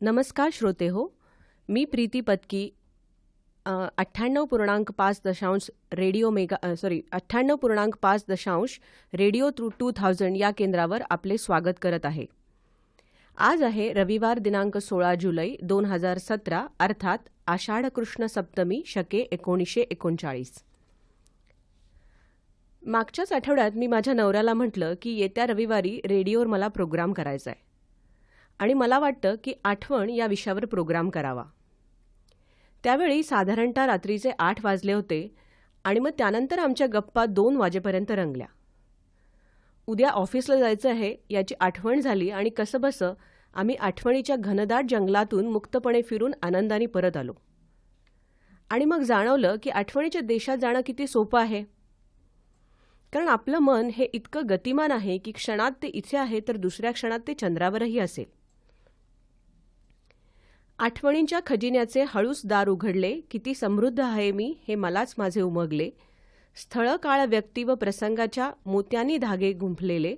नमस्कार श्रोते हो, मी प्रीती पत्की 98.5 रेडिओ 98.5 रेडिओ 2000 या केंद्रावर आपले स्वागत करत आहे. आज आहे रविवार दिनांक 16 जुलै 2017 अर्थात आषाढ कृष्ण सप्तमी शके 1939. मागच्याच आठवड्यात मी माझ्या नवऱ्याला म्हटलं की येत्या रविवारी रेडिओवर मला प्रोग्राम करायचा आहे आणि मला वाटतं की आठवण या विषयावर प्रोग्राम करावा. त्यावेळी साधारणतः रात्रीचे 8 वाजले होते आणि मग त्यानंतर आमच्या गप्पा 2 वाजेपर्यंत रंगल्या. उद्या ऑफिसला जायचं आहे याची आठवण झाली आणि कसंबसं आम्ही आठवणीच्या घनदाट जंगलातून मुक्तपणे फिरून आनंदाने परत आलो. आणि मग जाणवलं की आठवणीच्या देशात जाणं किती सोपं आहे, कारण आपलं मन हे इतकं गतिमान आहे की क्षणात ते इथे आहे तर दुसऱ्या क्षणात ते चंद्रावरही असेल. आठवणींच्या खजिन्याचे हळूच दार उघडले, किती समृद्ध आहे मी हे मलाच माझे उमगले. स्थळ काळ व्यक्ती व प्रसंगाच्या मोत्यांनी धागे गुंफलेले,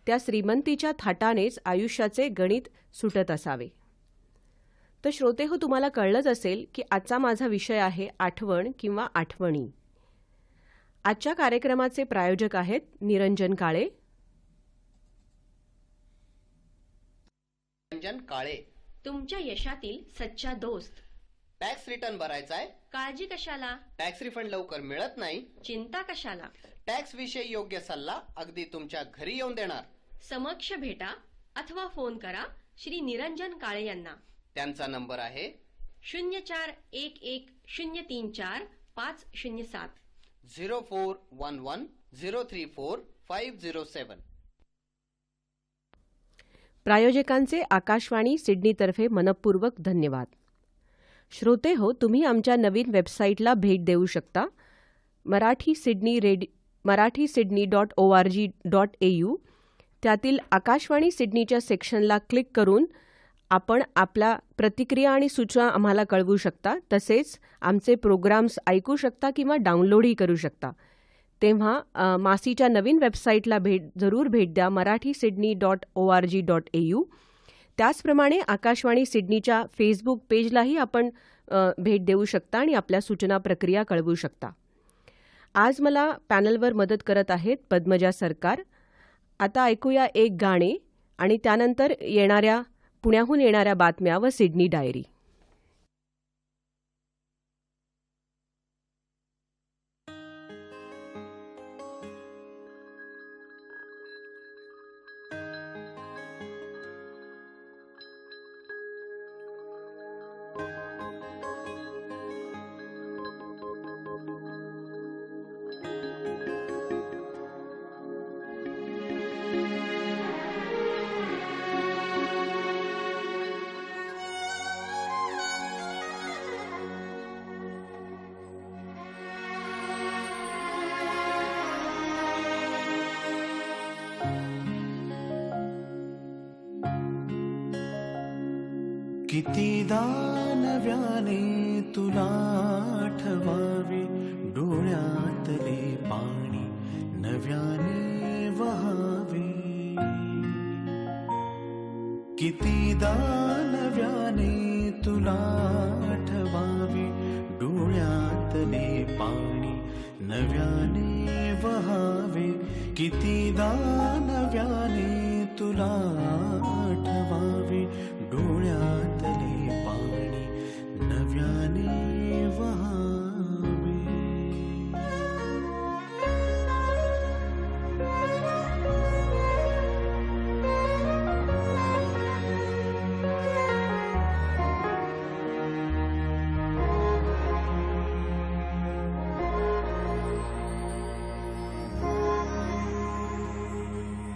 त्या श्रीमंतीच्या थाटानेच आयुष्याचे गणित सुटत असावे. तर श्रोते हो, तुम्हाला कळलंच असेल की आजचा माझा विषय आहे आठवण किंवा आठवणी. आजच्या कार्यक्रमाचे प्रायोजक आहेत निरंजन काळे. निरंजन काळे, तुमच्या यशातील सच्चा दोस्त. टॅक्स रिटर्न भरायचाय? काळजी कशाला? टॅक्स रिफंड लवकर मिळत नाही? चिंता कशाला? टॅक्स विषयी योग्य सल्ला अगदी तुमच्या घरी येऊन देणार. समक्ष भेटा अथवा फोन करा श्री निरंजन काळे यांना. त्यांचा नंबर आहे 0411034507 0411034507. प्रायोजकांचे आकाशवाणी सिडनीतर्फे मनपूर्वक धन्यवाद. श्रोते हो, तुम्ही आमच्या नवीन वेबसाईटला भेट देऊ शकता. marathi-sydney.org.au. त्यातील आकाशवाणी सिडनीच्या सेक्शनला क्लिक करून आपण आपल्या प्रतिक्रिया आणि सूचना आम्हाला कळवू शकता. तसेच आमचे प्रोग्राम्स ऐकू शकता किंवा डाउनलोडही करू शकता. तेव्हा मासीच्या नवीन वेबसाईटला जरूर भेट द्या, marathi-sydney.org.au. त्याचप्रमाणे आकाशवाणी सिडनीच्या फेसबुक पेजलाही आपण भेट देऊ शकता आणि आपल्या सूचना प्रक्रिया कळवू शकता. आज मला पॅनलवर मदत करत आहेत पद्मजा सरकार. आता ऐकूया एक गाणे आणि त्यानंतर पुण्याहून येणाऱ्या बातम्या व सिडनी डायरी. कितीदा नव्याने तुला आठवावे, डोळ्यातले पाणी नव्याने वहावे. कितीदा नव्याने तुला आठवावे, डोळ्यातले पाणी नव्याने वहावे. कितीदा नव्याने तुला आठवावे, डोळ्यातले पाणी नव्याने वहावे.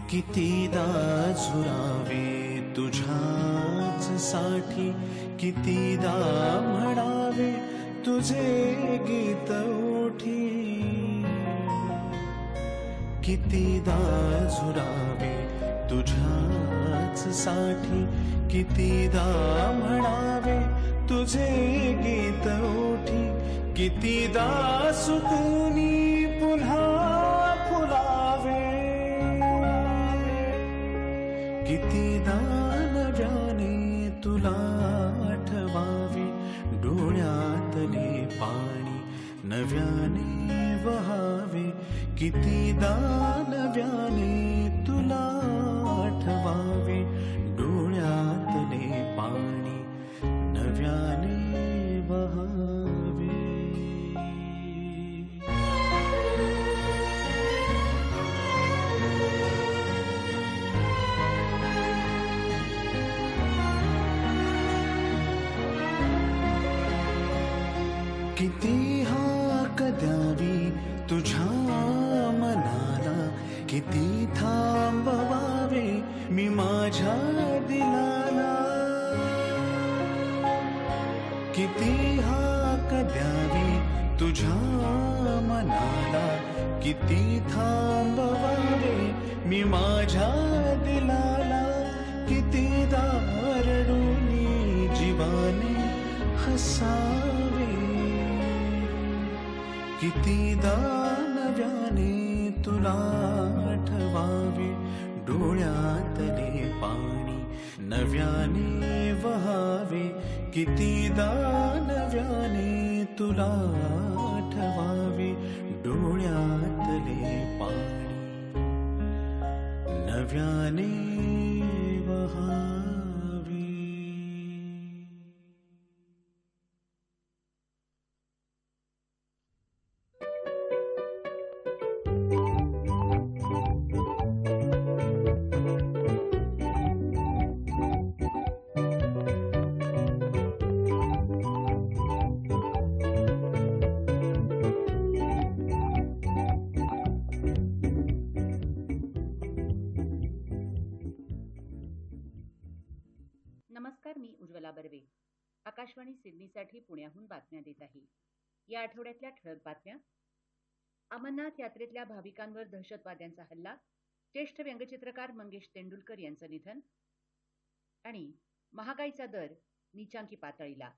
कितीदा झुरावे तुझ्याच साठी, कितीदा म्हणावे तुझे गीत ओठी. कितीदा झुरावे तुझ्याच साठी, कितीदा म्हणावे तुझे गीत ओठी. कितीदा सुकूनी पुन्हा फुलावे, कितीदा नव्याने तुला कितीदा नव्याने तुला आठवावे, डोळ्यातले पाणी नव्याने वहावे. किती हाक द्यावी तुझ्या मनाला, किती थांबवावे मी माझ्या दिलाला. किती हाक द्यावी तुझ्या मनाला, किती थांबवावे मी माझ्या दिलाला. किती दारडूनी जीवाने हसावे, कितीदा नव्याने तुला आठवावे, डोळ्यातले पाणी नव्याने वहावे. कितीदा नव्याने तुला आठवावे, डोळ्यातले पाणी नव्याने वहावे. नमस्कार, मी उज्ज्वला बर्वे. आकाशवाणी सिडनीसाठी पुण्याहून बातम्या देत आहे. या आठवड्यातल्या ठळक बातम्या. अमरनाथ यात्रेतल्या भाविकांवर दहशतवाद्यांचा हल्ला, ज्येष्ठ व्यंगचित्रकार मंगेश तेंडुलकर यांचं निधन आणि महागाईचा दर नीचांकी पातळीला.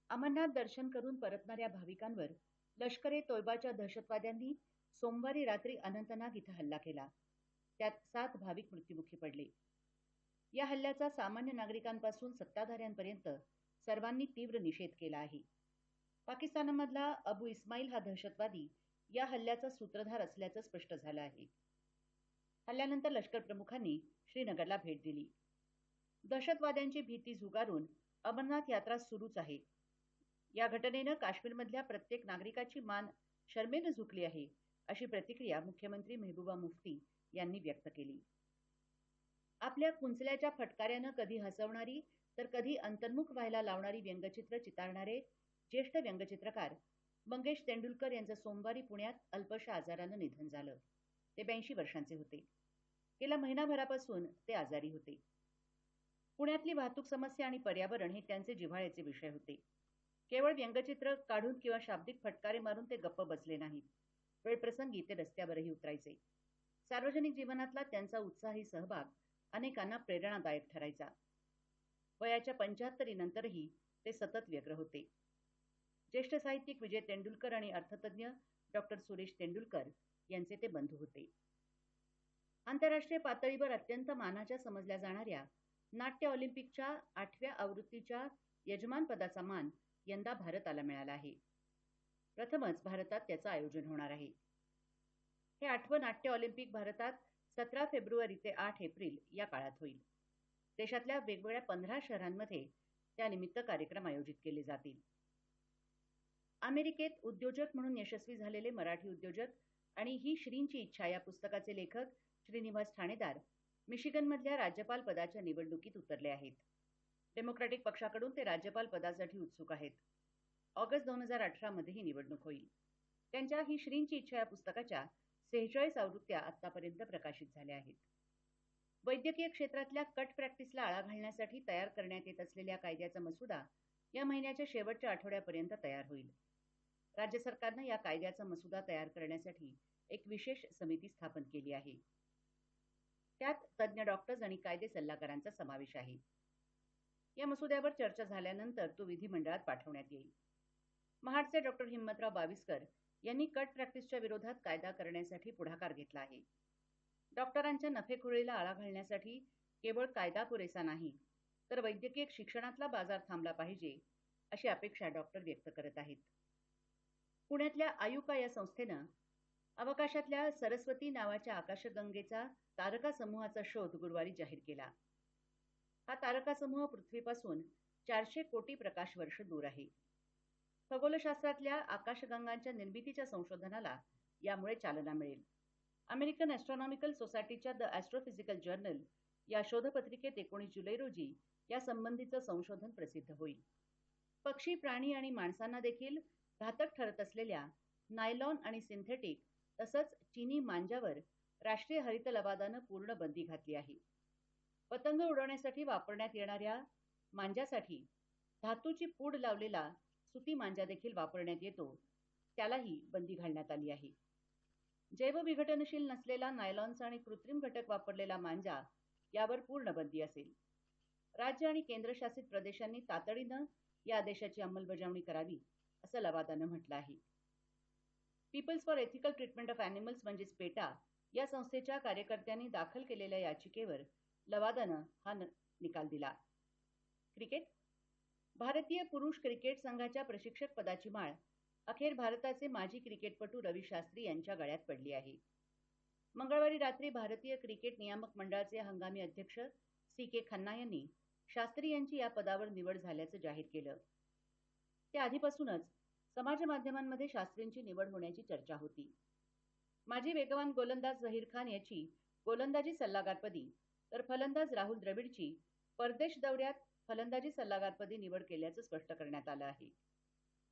अमरनाथ दर्शन करून परतणाऱ्या भाविकांवर लष्कर ए तोयबाच्या दहशतवाद्यांनी सोमवारी रात्री अनंतनाग इथं हल्ला केला. त्यात 7 भाविक मृत्युमुखी पडले. या हल्ल्याचा सामान्य नागरिकांपासून सत्ताधाऱ्यांपर्यंत सर्वांनी तीव्र निषेध केला आहे. पाकिस्तानमधला अबू इस्माईल हा दहशतवादी या हल्ल्याचा सूत्रधार असल्याचं स्पष्ट झालं आहे. हल्ल्यानंतर लष्कर प्रमुखांनी श्रीनगरला भेट दिली. दहशतवाद्यांची भीती झुगारून अमरनाथ यात्रा सुरूच आहे. या घटनेनं काश्मीरमधल्या प्रत्येक नागरिकाची मान शरमेनं झुकली आहे, अशी प्रतिक्रिया मुख्यमंत्री मेहबूबा मुफ्ती यांनी व्यक्त केली. आपल्या कुंचल्याच्या फटकाऱ्यानं कधी हसवणारी तर कधी अंतर्मुख व्हायला लावणारी व्यंगचित्र चितारणारे ज्येष्ठ व्यंगचित्रकार मंगेश तेंडुलकर यांचं सोमवारी पुण्यात अल्पशा आजारानं निधन झालं. ते 82 वर्षांचे होते. गेल्या महिनाभरापासून ते आजारी होते. पुण्यातली वाहतूक समस्या आणि पर्यावरण हे त्यांचे जिव्हाळ्याचे विषय होते. केवळ व्यंगचित्र काढून किंवा शाब्दिक फटकारे मारून ते गप्प बसले नाहीत. वेळप्रसंगी ते रस्त्यावरही उतरायचे. सार्वजनिक जीवनातला त्यांचा उत्साही सहभाग अनेकांना प्रेरणादायक ठरायचा. वयाच्या 75 नंतरही ते सतत व्यग्र होते. ज्येष्ठ साहित्यिक विजय तेंडुलकर आणि अर्थतज्ञ डॉक्टर सुरेश तेंडुलकर यांचे ते बंधू होते. आंतरराष्ट्रीय पातळीवर अत्यंत मानाच्या समजल्या जाणाऱ्या नाट्य ऑलिम्पिकच्या 8व्या आवृत्तीच्या यजमानपदाचा मान यंदा भारताला मिळाला आहे. प्रथमच भारतात त्याचं आयोजन होणार आहे. हे 8वं नाट्य ऑलिम्पिक भारतात 17 फेब्रुवारी ते 8 एप्रिल या काळात होईल. देशातल्या वेगवेगळ्या 15 शहरांमध्ये त्यानिमित्त कार्यक्रम आयोजित केले जातील. अमेरिकेत उद्योजक म्हणून यशस्वी झालेले मराठी उद्योजक आणि ही श्रींची इच्छा या पुस्तकाचे लेखक श्रीनिवास ठाणेदार मिशिगनमधल्या राज्यपाल पदाच्या निवडणुकीत उतरले आहेत. डेमोक्रॅटिक पक्षाकडून ते राज्यपाल पदासाठी उत्सुक आहेत. ऑगस्ट 2018 मध्ये ही निवडणूक होईल. त्यांच्या ही श्रींची इच्छा या पुस्तकाच्या 46 आवृत्त्या आतापर्यंत प्रकाशित झाल्या आहेत. वैद्यकीय क्षेत्रातल्या कट प्रॅक्टिसला आळा घालण्यासाठी तयार करण्यात येत असलेल्या कायद्याचा मसुदा या महिन्याच्या शेवटच्या आठवड्यापर्यंत तयार होईल. राज्य सरकारनं या कायद्याचा मसुदा तयार करण्यासाठी एक विशेष समिती स्थापन केली आहे. त्यात तज्ज्ञ डॉक्टर्स आणि कायदे सल्लागारांचा समावेश आहे. या मसुद्यावर चर्चा झाल्यानंतर तो विधिमंडळात पाठवण्यात येईल. महाडचे डॉक्टर हिम्मतराव बाविस्कर यांनी कट प्रॅक्टिसच्या विरोधात कायदा करण्यासाठी पुढाकार घेतला आहे. डॉक्टरांच्या नफेखोरीला आळा घालण्यासाठी केवळ कायदा पुरेसा नाही, तर वैद्यकीय शिक्षणातला बाजार थांबला पाहिजे, अशी अपेक्षा डॉक्टर व्यक्त करत आहेत. पुण्यातल्या आयुका या संस्थेनं अवकाशातल्या सरस्वती नावाच्या आकाशगंगेचा तारका समूहाचा शोध गुरुवारी जाहीर केला. हा तारका समूह पृथ्वीपासून 400 कोटी प्रकाश वर्ष दूर आहे. खगोलशास्त्रातल्या आकाशगंगांच्या निर्मितीच्या संशोधनाला यामुळे चालना मिळेल. अमेरिकन ॲस्ट्रॉनॉमिकल सोसायटीच्या द ॲस्ट्रोफिजिकल जर्नल या शोधपत्रिकेत 19 जुलै रोजी या संबंधीचं संशोधन प्रसिद्ध होईल. पक्षी, प्राणी आणि माणसांना देखील घातक ठरत असलेल्या नायलॉन आणि सिंथेटिक तसंच चीनी मांजावर राष्ट्रीय हरित लवादानं पूर्ण बंदी घातली आहे. पतंग उडवण्यासाठी वापरण्यात येणाऱ्या मांजासाठी धातूची पूड लावलेला सुती मांजा देखील वापरण्यात येतो, त्यालाही बंदी घालण्यात आली आहे. जैवविघटनशील नसलेला नायलॉनचा आणि कृत्रिम घटक वापरलेला मांजा यावर पूर्ण बंदी असेल. राज्य आणि केंद्रशासित प्रदेशांनी तातडीनं या आदेशाची अंमलबजावणी करावी, असं लवादानं म्हटलं आहे. People for ethical treatment of animals म्हणजेच पेटा या संस्थेच्या कार्यकर्त्यांनी दाखल केलेल्या याचिकेवर लवादानं हा निकाल दिला. क्रिकेट. भारतीय पुरुष क्रिकेट संघाच्या प्रशिक्षक पदाची माळ अखेर भारताचे माजी क्रिकेटपटू रवी शास्त्री यांच्या गळ्यात पडली आहे. मंगळवारी रात्री भारतीय क्रिकेट नियामक मंडळाचे हंगामी अध्यक्ष CK खन्ना यांनी शास्त्री यांची या पदावर निवड झाल्याचं जाहीर केलं. त्या आधीपासूनच समाज माध्यमांमध्ये शास्त्रींची निवड होण्याची चर्चा होती. माजी वेगवान गोलंदाज झहीर खान याची गोलंदाजी सल्लागारपदी तर फलंदाज राहुल द्रविडची परदेश दौऱ्यात फलंदाजी सल्लागारपदी निवड केल्याचं स्पष्ट करण्यात आलं आहे.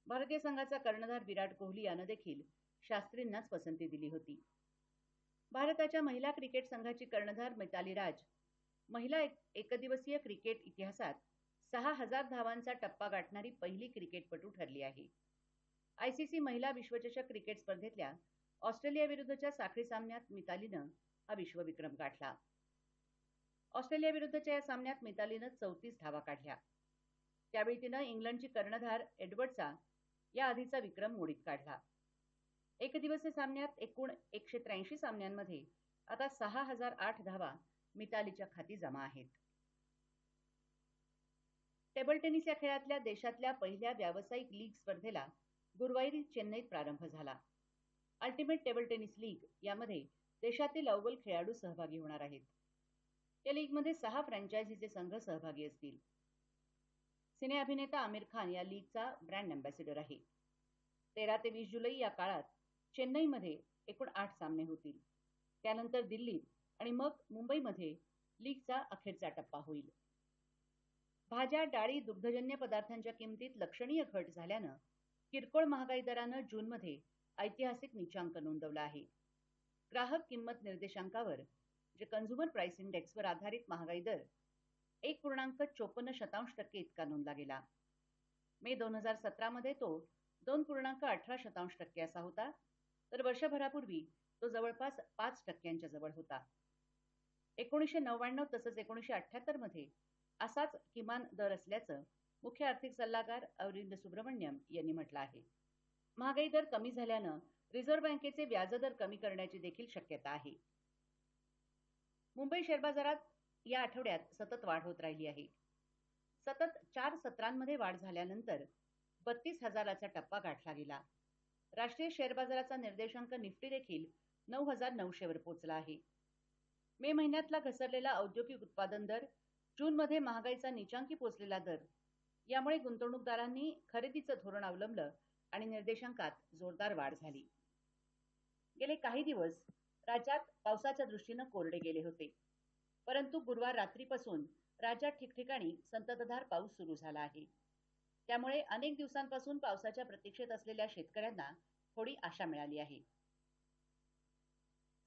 भारतीय संघाचा कर्णधार विराट कोहली यानं देखील शास्त्रींनाच पसंती दिली होती. भारताच्या महिला क्रिकेट संघाची कर्णधार मिताली राज महिला एकदिवसीय क्रिकेट इतिहासात 6,000 धावांचा टप्पा गाठणारी पहिली क्रिकेटपटू ठरली आहे. ICC महिला विश्वचषक क्रिकेट स्पर्धेतल्या ऑस्ट्रेलियाविरुद्धच्या साखळी सामन्यात मितालीनं हा विश्वविक्रम गाठला. ऑस्ट्रेलियाविरुद्धच्या या सामन्यात मितालीनं 34 धावा काढल्या. त्यावेळी तिनं इंग्लंडची कर्णधार एडवर्डचा या आधीचा विक्रम मोडीत काढला. एकदिवसीय सामन्यात एकूण 183 सामन्यांमध्ये आता 6,008 धावा मितालीच्या खाती जमा आहेत. टेबल टेनिस या खेळातल्या देशातल्या पहिल्या व्यावसायिक लीग स्पर्धेला गुरुवारी चेन्नईत प्रारंभ झाला. अल्टिमेट टेबल टेनिस लीग यामध्ये देशातील अव्वल खेळाडू सहभागी होणार आहेत. या लीगमध्ये 6 फ्रँचायझीचे संघ सहभागी असतील. सिने अभिनेता आमिर खान या लीगचा ब्रँड अँबॅसिडर आहे. 13 ते 20 जुलै या काळात चेन्नईमध्ये एकूण 8 सामने होतील. त्यानंतर दिल्लीत आणि मग मुंबईमध्ये लीगचा अखेरचा टप्पा होईल. भाज्या, डाळी, दुग्धजन्य पदार्थांच्या किमतीत लक्षणीय घट झाल्यानं किरकोळ महागाई दरानं जूनमध्ये ऐतिहासिक नीचांक नोंदवला आहे. ग्राहक किंमत निर्देशांकावर जे कन्झ्युमर प्राइस इंडेक्सवर आधारित महागाई दर 1.54% इतका नोंदला गेला. मे 2017 मध्ये तो 2.18% असा होता, तर वर्षभरापूर्वी तो जवळपास 5% जवळ होता. 1999 तसंच 1978 मध्ये असाच किमान दर असल्याचं मुख्य आर्थिक सल्लागार अरविंद सुब्रमण्यम यांनी म्हटलं आहे. महागाई दर कमी झाल्यानं रिझर्व्ह बँकेचे व्याजदर कमी करण्याची देखील शक्यता आहे. मुंबई शेअर बाजारात या आठवड्यात सतत वाढ होत राहिली आहे. सतत 4 सत्रांमध्ये वाढ झाल्यानंतर 32,000चा टप्पा गाठला गेला. राष्ट्रीय शेअर बाजाराचा निर्देशांक निफ्टी देखील 9,900 वर पोहोचला आहे. मे महिन्यातला घसरलेला औद्योगिक उत्पादन दर, जूनमध्ये महागाईचा नीचांकी पोचलेला दर यामुळे गुंतवणूकदारांनी खरेदीचं धोरण अवलंबलं आणि निर्देशांकात जोरदार वाढ झाली. गेले काही दिवस राज्यात पावसाच्या दृष्टीनं कोरडे गेले होते, परंतु गुरुवार रात्रीपासून राज्यात ठिकठिकाणी संततधार पाऊस सुरू झाला आहे. त्यामुळे अनेक दिवसांपासून पावसाच्या प्रतीक्षेत असलेल्या शेतकऱ्यांना थोडी आशा मिळाली आहे.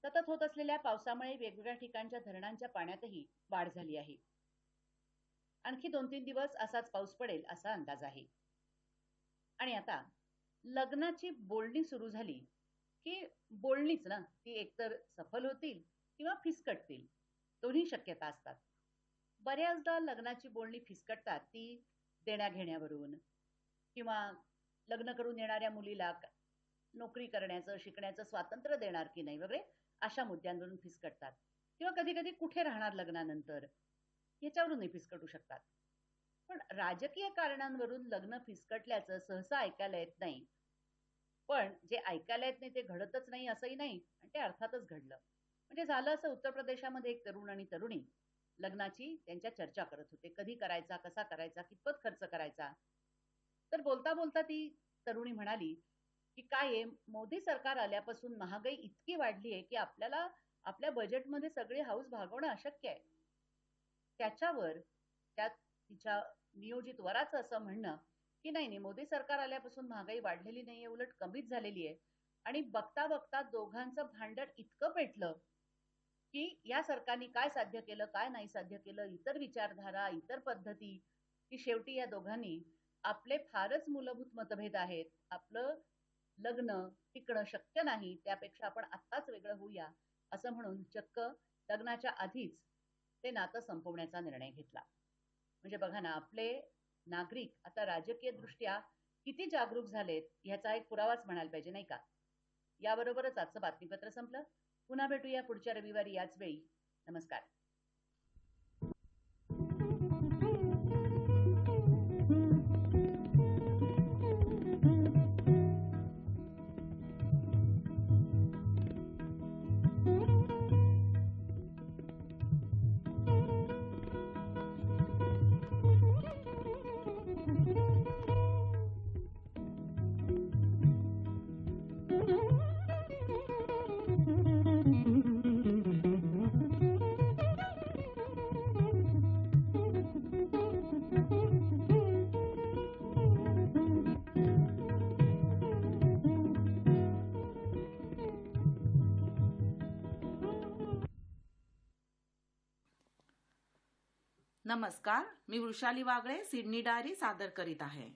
सतत होत असलेल्या पावसामुळे वेगवेगळ्या ठिकाणच्या धरणांच्या पाण्यातही वाढ झाली आहे. आणखी 2-3 दिवस असाच पाऊस पडेल असा अंदाज आहे. आणि आता लग्नाची बोलणी सुरू झाली की बोलणीच ना, ती एकतर सफल होतील किंवा फिसकटतील, दोन्ही शक्यता असतात. बऱ्याचदा लग्नाची बोलणी फिसकटतात ती देण्याघेण्यावरून किंवा लग्न करून येणाऱ्या मुलीला नोकरी करण्याचं, शिकण्याचं स्वातंत्र्य देणार की नाही वगैरे अशा मुद्द्यांवरून फिसकटतात. किंवा कधी कधी कुठे राहणार लग्नानंतर याच्यावरूनही फिसकटू शकतात. पण राजकीय कारणांवरून लग्न फिसकटल्याचं सहसा ऐकायला येत नाही. पण जे ऐकायला येत नाही ते घडतच नाही असंही नाही आणि ते अर्थातच घडलं. म्हणजे झालं असं, उत्तर प्रदेशामध्ये एक तरुण आणि तरुणी लग्नाची त्यांच्या चर्चा करत होते. कधी करायचा, कसा करायचा, कितपत खर्च करायचा. तर बोलता बोलता ती तरुणी म्हणाली, की काय आहे, मोदी सरकार आल्यापासून महागाई इतकी वाढली आहे, की आपल्याला आपल्या बजेटमध्ये सगळी हौस भागवणं अशक्य आहे. त्याच्यावर त्या तिच्या नियोजित वराचं असं म्हणणं, की नाही नाही, मोदी सरकार आल्यापासून महागाई वाढलेली नाहीये, उलट कमीच झालेली आहे. आणि बघता बघता दोघांचं भांडण इतकं पेटलं, की या सरकारने काय साध्य केलं, काय नाही साध्य केलं, इतर विचारधारा, इतर पद्धती, की शेवटी या दोघांनी आपले फारच मूलभूत मतभेद आहेत. आपलं लग्न टिकणं शक्य नाही, त्यापेक्षा आपण आत्ताच वेगळं होऊया, असं म्हणून चक्क लग्नाच्या आधीच ते नातं संपवण्याचा निर्णय घेतला. म्हणजे बघा ना, आपले नागरिक आता राजकीय दृष्ट्या किती जागरूक झालेत ह्याचा एक पुरावाच म्हणायला पाहिजे, नाही का? याबरोबरच आजचं बातमीपत्र संपलं. पुन्हा भेटूया पुढच्या रविवारी याच वेळी. नमस्कार. नमस्कार, मी वृषाली वागळे सिडनी डायरी सादर करीत आहे.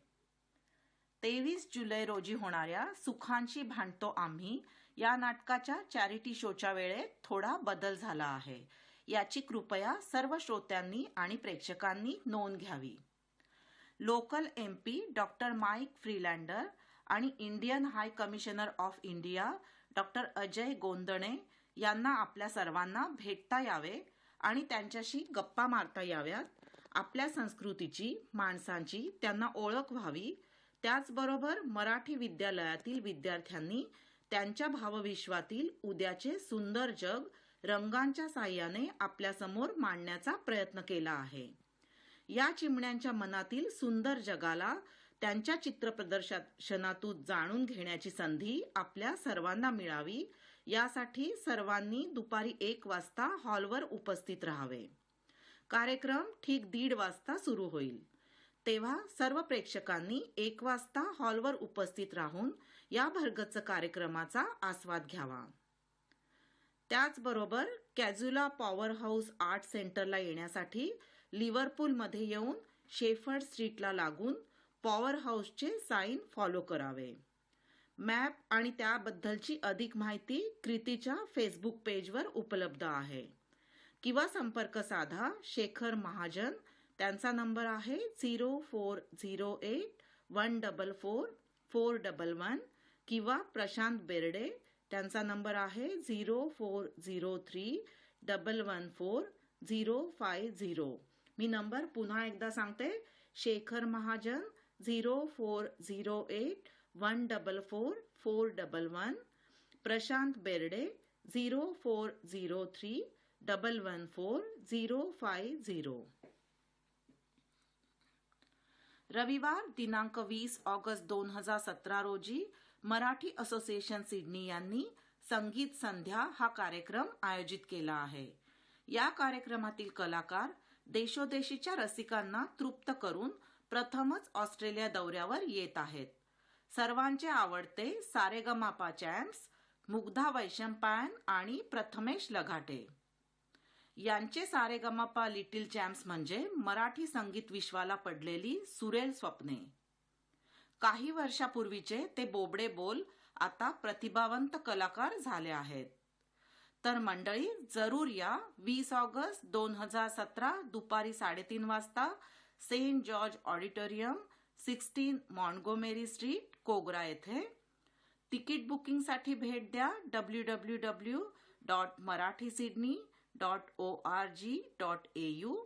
23 जुलै रोजी होणाऱ्या सुखांशी भांडतो आम्ही या नाटकाच्या चॅरिटी शोच्या वेळेत थोडा बदल झाला आहे. याची कृपया सर्व श्रोत्यांनी आणि प्रेक्षकांनी नोंद घ्यावी. Local MP doctor Mike Freelander आणि Indian high commissioner of India doctor Ajay Gondane यांना आपल्या सर्वांना भेटता यावे आणि त्यांच्याशी गप्पा मारता याव्यात. आपल्या संस्कृतीची, माणसांची त्यांना ओळख व्हावी. त्याचबरोबर मराठी विद्यालयातील विद्यार्थ्यांनी त्यांच्या भावविश्वातील उद्याचे सुंदर जग रंगांच्या साह्याने आपल्यासमोर मांडण्याचा प्रयत्न केला आहे. या चिमण्यांच्या मनातील सुंदर जगाला त्यांच्या चित्रप्रदर्शनातून जाणून घेण्याची संधी आपल्या सर्वांना मिळावी, यासाठी सर्वांनी दुपारी 1 वाजता हॉलवर उपस्थित राहावे. कार्यक्रम ठीक 1:30 वाजता सुरू होईल. तेव्हा सर्व प्रेक्षकांनी 1 वाजता हॉलवर उपस्थित राहून या भरगच्च कार्यक्रमाचा आस्वाद घ्यावा. त्याचबरोबर कॅझुला पॉवर हाऊस आर्ट सेंटरला येण्यासाठी लिव्हरपूलमध्ये येऊन शेफर्ड स्ट्रीटला लागून पॉवर हाऊसचे साईन फॉलो करावे. मॅप आणि त्याबद्दलची अधिक माहिती कृतीच्या फेसबुक पेजवर उपलब्ध आहे. किंवा संपर्क साधा शेखर महाजन, त्यांचा नंबर आहे 0408144411 किंवा प्रशांत बेर्डे, त्यांचा नंबर आहे 0403114050. मी नंबर पुन्हा एकदा सांगते, शेखर महाजन 0408144411, प्रशांत बेर्डे 0403114050. रविवार दिनांक 20 ऑगस्ट 2017 रोजी मराठी असोसिएशन सिडनी यांनी संगीत संध्या हा कार्यक्रम आयोजित केला आहे. या कार्यक्रमातील कलाकार देशोदेशीच्या रसिकांना तृप्त करून प्रथमच ऑस्ट्रेलिया दौऱ्यावर येत आहेत. सर्वांचे आवडते सारेगमापा चॅम्प्स मुग्धा वैशंपायन आणि प्रथमेश लगाटे यांचे सारेगमापा लिटिल चॅम्प्स म्हणजे मराठी संगीत विश्वाला पडलेली सुरेल स्वप्ने. काही वर्षापूर्वीचे ते बोबडे बोल आता प्रतिभावंत कलाकार झाले आहेत. तर मंडळी, जरूर या 20 ऑगस्ट 2017 दुपारी 3:30 वाजता Saint George auditorium, 16 Montgomery street, Kogarah येथे. तिकीट बुकिंगसाठी भेट द्या www.marathysydney.org.au.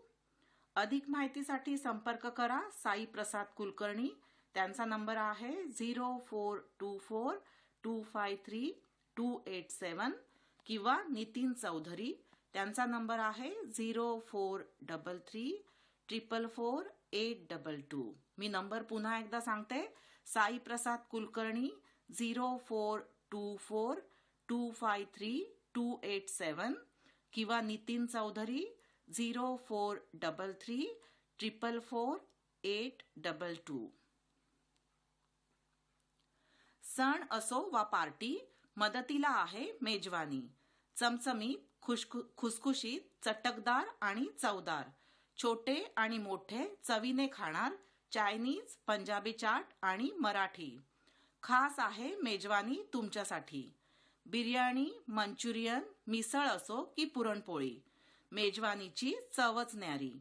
अधिक माहितीसाठी संपर्क करा साई प्रसाद कुलकर्णी, त्यांचा नंबर आहे 0424253287 किंवा नितीन चौधरी, त्यांचा नंबर आहे 0433444822. मी नंबर पुन्हा एकदा सांगते. साई प्रसाद कुलकर्णी 0424253287 किंवा नितीन चौधरी 0433444822. सण असो वा पार्टी, मदतीला आहे मेजवानी. चमचमीत, खुसखुशीत, चटकदार आणि चवदार, छोटे आणि मोठे चवीने खाणार चायनीज, पंजाबी चाट आणि मराठी. खास आहे मेजवानी तुमच्यासाठी. बिर्याणी, मंचुरियन, मिसळ असो की पुरणपोळी, मेजवानीची चवच न्यारी.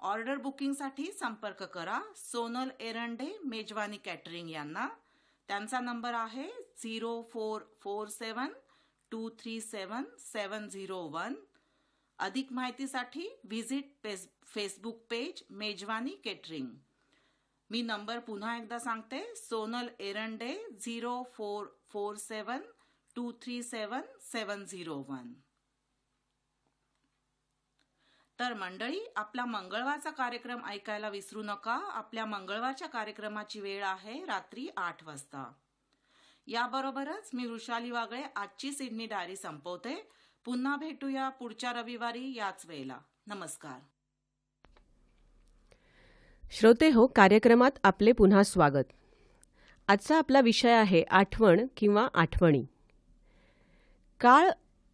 ऑर्डर बुकिंगसाठी संपर्क करा सोनल एरंडे मेजवानी कॅटरिंग यांना. त्यांचा नंबर आहे 0447237701. अधिक माहितीसाठी व्हिजिट फेसबुक पेज मेजवानी कॅटरिंग. मी नंबर पुन्हा एकदा सांगते. सोनल एरंडे 0447237701. तर मंडळी, आपला मंगळवारचा कार्यक्रम ऐकायला विसरू नका. आपल्या मंगळवारच्या कार्यक्रमाची वेळ आहे रात्री 8 वाजता. याबरोबरच मी वृषाली वागळे आजची सिडनी डायरी संपवते. पुन्हा भेटूया पुढच्या रविवारी याच वेळेला. नमस्कार. श्रोते हो, कार्यक्रमात आपले पुन्हा स्वागत. आजचा आपला विषय आहे आठवण किंवा आठवणी. काळ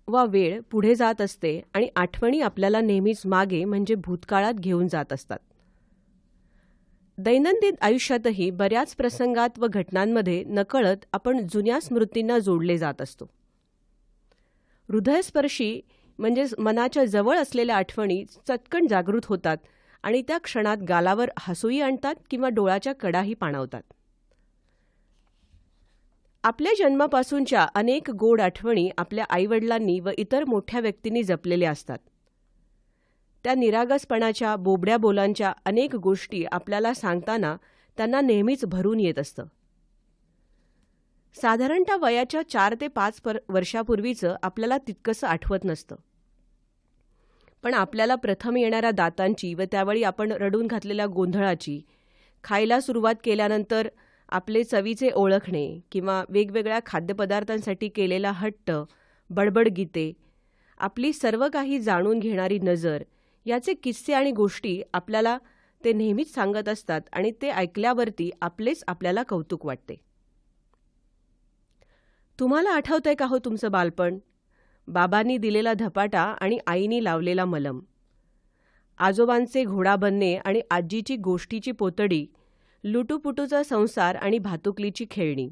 वा वेळ पुढे जात असते आणि आठवणी आपल्याला नेहमीच मागे म्हणजे भूतकाळात घेऊन जात असतात. दैनंदिन आयुष्यातही बऱ्याच प्रसंगात व घटनांमध्ये नकळत आपण जुन्या स्मृतींना जोडले जात असतो. हृदयस्पर्शी म्हणजे मनाच्या जवळ असलेल्या आठवणी चटकन जागृत होतात आणि त्या क्षणात गालावर हसूही आणतात किंवा डोळ्याच्या कडाही पाणावतात. आपल्या जन्मापासूनच्या अनेक गोड आठवणी आपल्या आईवडिलांनी व इतर मोठ्या व्यक्तींनी जपलेल्या असतात. त्या निरागसपणाच्या, बोबड्या बोलांच्या अनेक गोष्टी आपल्याला सांगताना त्यांना नेहमीच भरून येत असतं. साधारणतः वयाच्या 4 ते 5 वर्षापूर्वीचं आपल्याला तितकंसं आठवत नसतं. पण आपल्याला प्रथम येणाऱ्या दातांची व त्यावेळी आपण रडून घातलेल्या गोंधळाची, खायला सुरुवात केल्यानंतर आपले चवीचे ओळखणे किंवा वेगवेगळ्या खाद्यपदार्थांसाठी केलेला हट्ट, बडबड गीते, आपली सर्व काही जाणून घेणारी नजर, याचे किस्से आणि गोष्टी आपल्याला ते नेहमीच सांगत असतात आणि ते ऐकल्यावरती आपलेच आपल्याला कौतुक वाटते. तुम्हाला आठवतंय का हो तुमचं बालपण? बाबांनी दिलेला धपाटा आणि आईनी लावलेला मलम, आजोबांचे घोडा बनणे आणि आजीची गोष्टीची पोतडी, लुटूपुटूचा संसार आणि भातुकलीची खेळणी,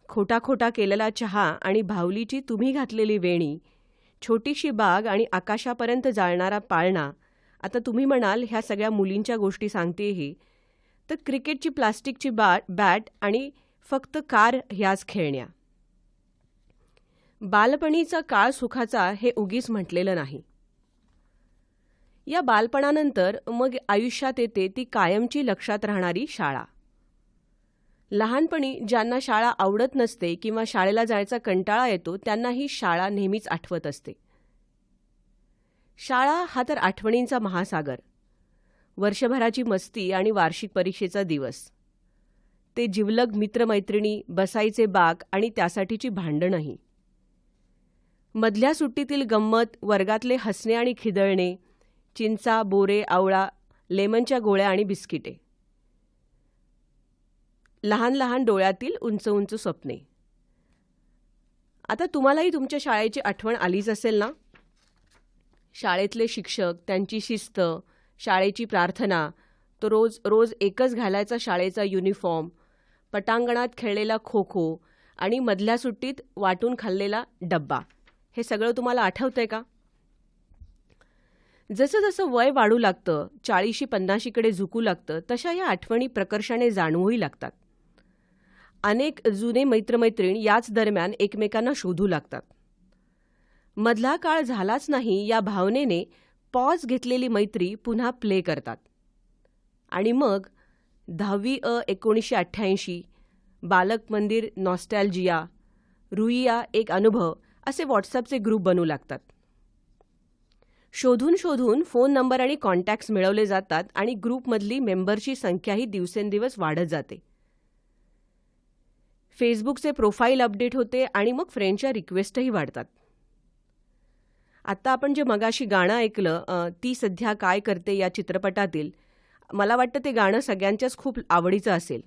खोटा खोटा केलेला चहा आणि भावलीची तुम्ही घातलेली वेणी, छोटीशी बाग आणि आकाशापर्यंत जाळणारा पाळणा. आता तुम्ही म्हणाल ह्या सगळ्या मुलींच्या गोष्टी सांगतेही, तर क्रिकेटची प्लास्टिकची बॅट आणि फक्त कार ह्याच खेळण्या. बालपणीचा काळ सुखाचा हे उगीच म्हटलेलं नाही. या बालपणानंतर मग आयुष्यात येते ती कायमची लक्षात राहणारी शाळा. लहानपणी ज्यांना शाळा आवडत नसते किंवा शाळेला जायचा कंटाळा येतो त्यांना ही शाळा नेहमीच आठवत असते. शाळा हा तर आठवणींचा महासागर. वर्षभराची मस्ती आणि वार्षिक परीक्षेचा दिवस, ते जिवलग मित्रमैत्रिणी, बसायचे बाक आणि त्यासाठीची भांडणंही, मधल्या सुट्टीतील गंमत, वर्गातले हसणे आणि खिदळणे, चिंचा, बोरे, आवळा, लेमनच्या गोळ्या आणि बिस्किटे, लहान लहान डोळ्यातील उंच उंच स्वप्ने. आता तुम्हालाही तुमच्या शाळेची आठवण आलीच असेल ना? शाळेतले शिक्षक, त्यांची शिस्त, शाळेची प्रार्थना, तो रोज रोज एकच घालायचा शाळेचा युनिफॉर्म, पटांगणात खेळलेला खो खो आणि मधल्या सुट्टीत वाटून खाल्लेला डब्बा, हे सगळं तुम्हाला आठवतंय का? जसं जसं वय वाढू लागतं, 40-50कडे झुकू लागतं, तशा या आठवणी प्रकर्षाने जाणवूही लागतात. अनेक जुने मित्रमैत्रीण याच दरम्यान एकमेकांना शोधू लागतात. मधला काळ झालाच नाही या भावनेने पॉज घेतलेली मैत्री पुन्हा प्ले करतात आणि मग 10/1988, बालक मंदिर नॉस्टॅल्जिया, रुईया एक अनुभव असे व्हॉट्सअपचे ग्रुप बनू लागतात. शोधून शोधून फोन नंबर आणि कॉन्टॅक्ट्स मिळवले जातात आणि ग्रुपमधली मेंबरची संख्याही दिवसेंदिवस वाढत जाते. फेसबुकचे प्रोफाईल अपडेट होते आणि मग फ्रेंडच्या रिक्वेस्टही वाढतात. आत्ता आपण जे मगाशी गाणं ऐकलं, ती सध्या काय करते या चित्रपटातील, मला वाटतं ते गाणं सगळ्यांच्याच खूप आवडीचं असेल.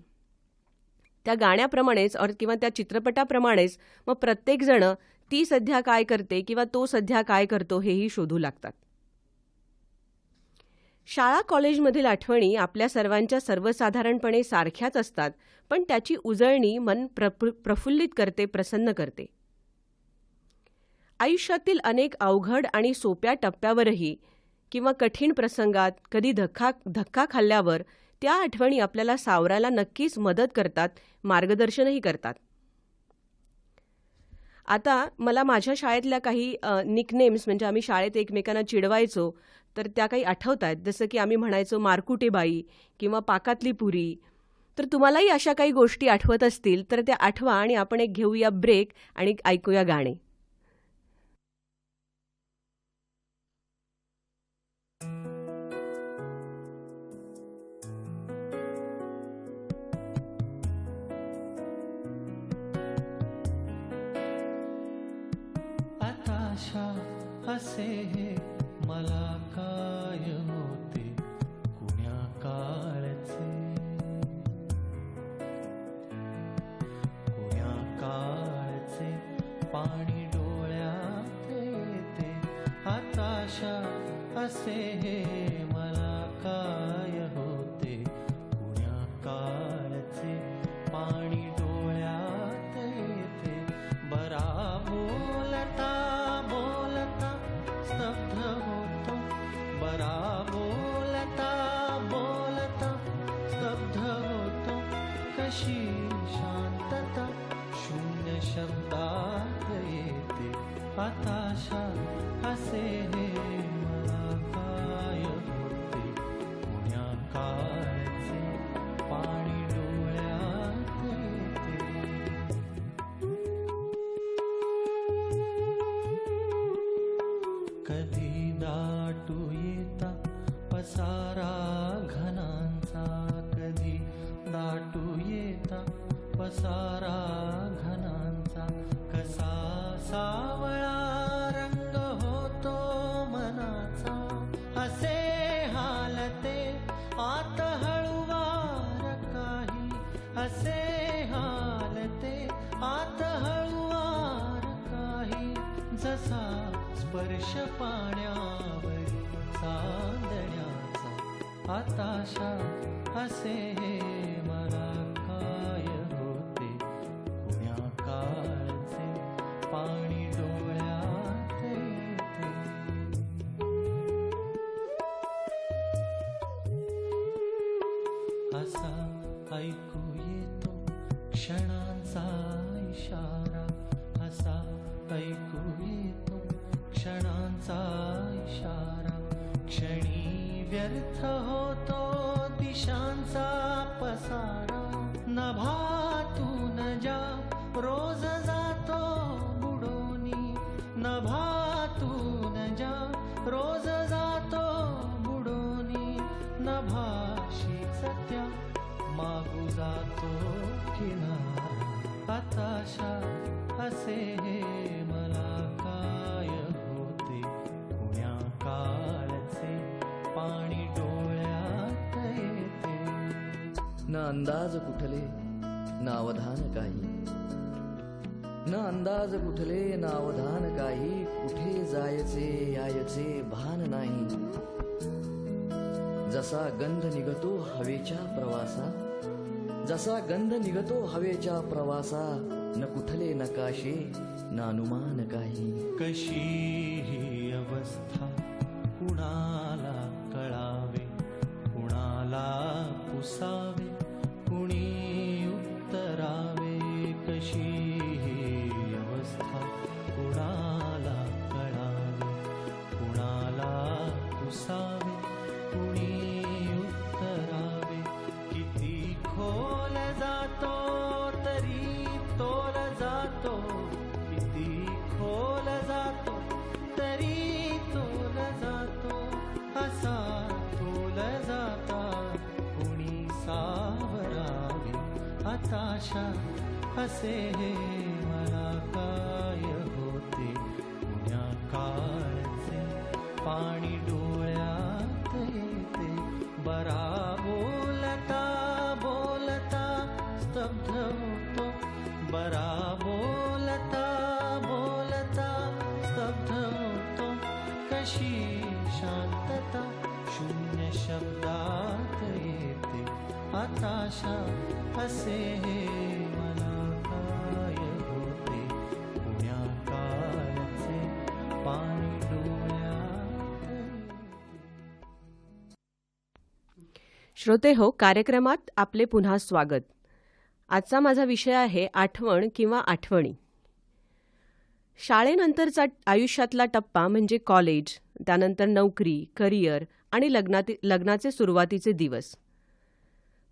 त्या गाण्याप्रमाणेच किंवा त्या चित्रपटाप्रमाणेच मग प्रत्येकजण ती सध्या काय करते किंवा तो सध्या काय करतो हेही शोधू लागतात. शाळा कॉलेजमधील आठवणी आपल्या सर्वांच्या सर्वसाधारणपणे सारख्याच असतात, पण त्याची उजळणी मन प्रफुल्लित करते, प्रसन्न करते. आयुष्यातील अनेक अवघड आणि सोप्या टप्प्यावरही किंवा कठीण प्रसंगात कधी धक्का खाल्ल्यावर त्या आठवणी आपल्याला सावरायला नक्कीच मदत करतात, मार्गदर्शनही करतात. आता मला माझ्या शाळेतल्या काही निकनेम्स, म्हणजे आम्ही शाळेत एकमेकांना चिडवायचो, तर त्या काही आठवत आहेत. जसं की आम्ही म्हणायचो मारकुटेबाई किंवा पाकातली पुरी. तर तुम्हालाही अशा काही गोष्टी आठवत असतील तर त्या आठवा आणि आपण एक घेऊया ब्रेक आणि ऐकूया गाणे. आताशा असे हे मला काय होते कुण्या काळचे, कुण्या काळचे पाणी डोळ्यात येते. आताशा असे हे मला काय होते कुण्या काळचे पाणी डोळ्यात येते. बरा बोलता बोलता स्तब्ध होतो, बरा बोलता बोलता स्तब्ध होतो. कशी शांतता शून्य शब्दात येते. आताशा असे हे मला काय होते कुण्या काळचे पाणी डोळ्यात येते. कधी दाटू येता पसारा घनांचा, कधी दाटू येता पसारा घनांचा. कसा सावळा रंग होतो मनाचा, असे हालते आत हळुवार काही, असे हालते आत हळुवार काही. जसा स्पर्श पाण्यावर चांदण्याचा. आताशा असे हे मला काय होते कुण्या काळचे पाणी डोळ्यात येते. असा ऐकू येतो क्षणांचा इशारा, असा ऐकू येतो क्षणांचा इशारा. क्षणी व्यर्थ होतो दिशांचा पसारा. नभातून ज्या रोज जातो बुडोनी, नभातून ज्या रोज जातो बुडोनी. नभाशीच त्या मागू जातो किनारा. आताशा असे हे मला काय होते कुण्या काळचे पाणी डोळ्यात येते. न अंदाज कुठले न अवधान काही, न अंदाज कुठले न अवधान काही. कुठे जायचे यायचे भान नाही. जसा गंध निघतो हवेच्या प्रवासा, जसा गंध निघतो हवेच्या प्रवासा. न कुठले नकाशे न अनुमान काही. कशी ही अवस्था कुणाला कळावे, कुणाला पुसावे, कुणी उत्तरावे. कशी ही अवस्था कुणाला कळावे, कुणाला पुसावे, कुणी उत्तरावे. किती आताशा असे हे मला काय होते पुण्या काळचे पाणी डोळ्यात येते बरा बोलता बोलता स्तब्ध होतो बरा बोलता बोलता स्तब्ध होतो कशी शांतता शून्य शब्दात येते आताशा असे हे मला काय होते पुण्या काळचे पाणी डोळ्यात येते. श्रोते हो, कार्यक्रमात आपले पुन्हा स्वागत. आजचा माझा विषय आहे आठवण किंवा आठवणी. शाळेनंतरचा आयुष्यातला टप्पा म्हणजे कॉलेज, त्यानंतर नोकरी, करिअर आणि लग्नाचे सुरुवातीचे दिवस.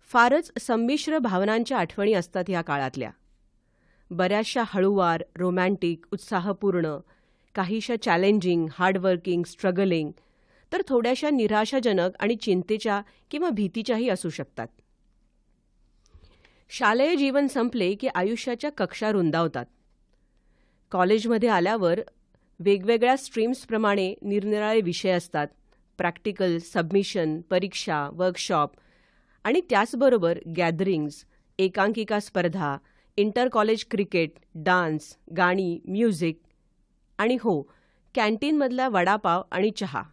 फारच संमिश्र भावनांच्या आठवणी असतात या काळातल्या. बऱ्याचशा हळूवार, रोमॅन्टिक, उत्साहपूर्ण, काहीशा चॅलेंजिंग, हार्डवर्किंग, स्ट्रगलिंग, तर थोड्याशा निराशाजनक आणि चिंतेच्या किंवा भीतीच्याही असू शकतात. शालेय जीवन संपले की आयुष्याच्या कक्षा रुंदावतात. कॉलेजमध्ये आल्यावर वेगवेगळ्या स्ट्रीम्सप्रमाणे निरनिराळे विषय असतात. प्रॅक्टिकल, सबमिशन, परीक्षा, वर्कशॉप आणि त्याचबरोबर गॅदरिंग्ज, एकांकिका स्पर्धा, इंटर कॉलेज क्रिकेट, डान्स, गाणी, म्युझिक आणि हो, कॅन्टीनमधला वडापाव आणि चहा.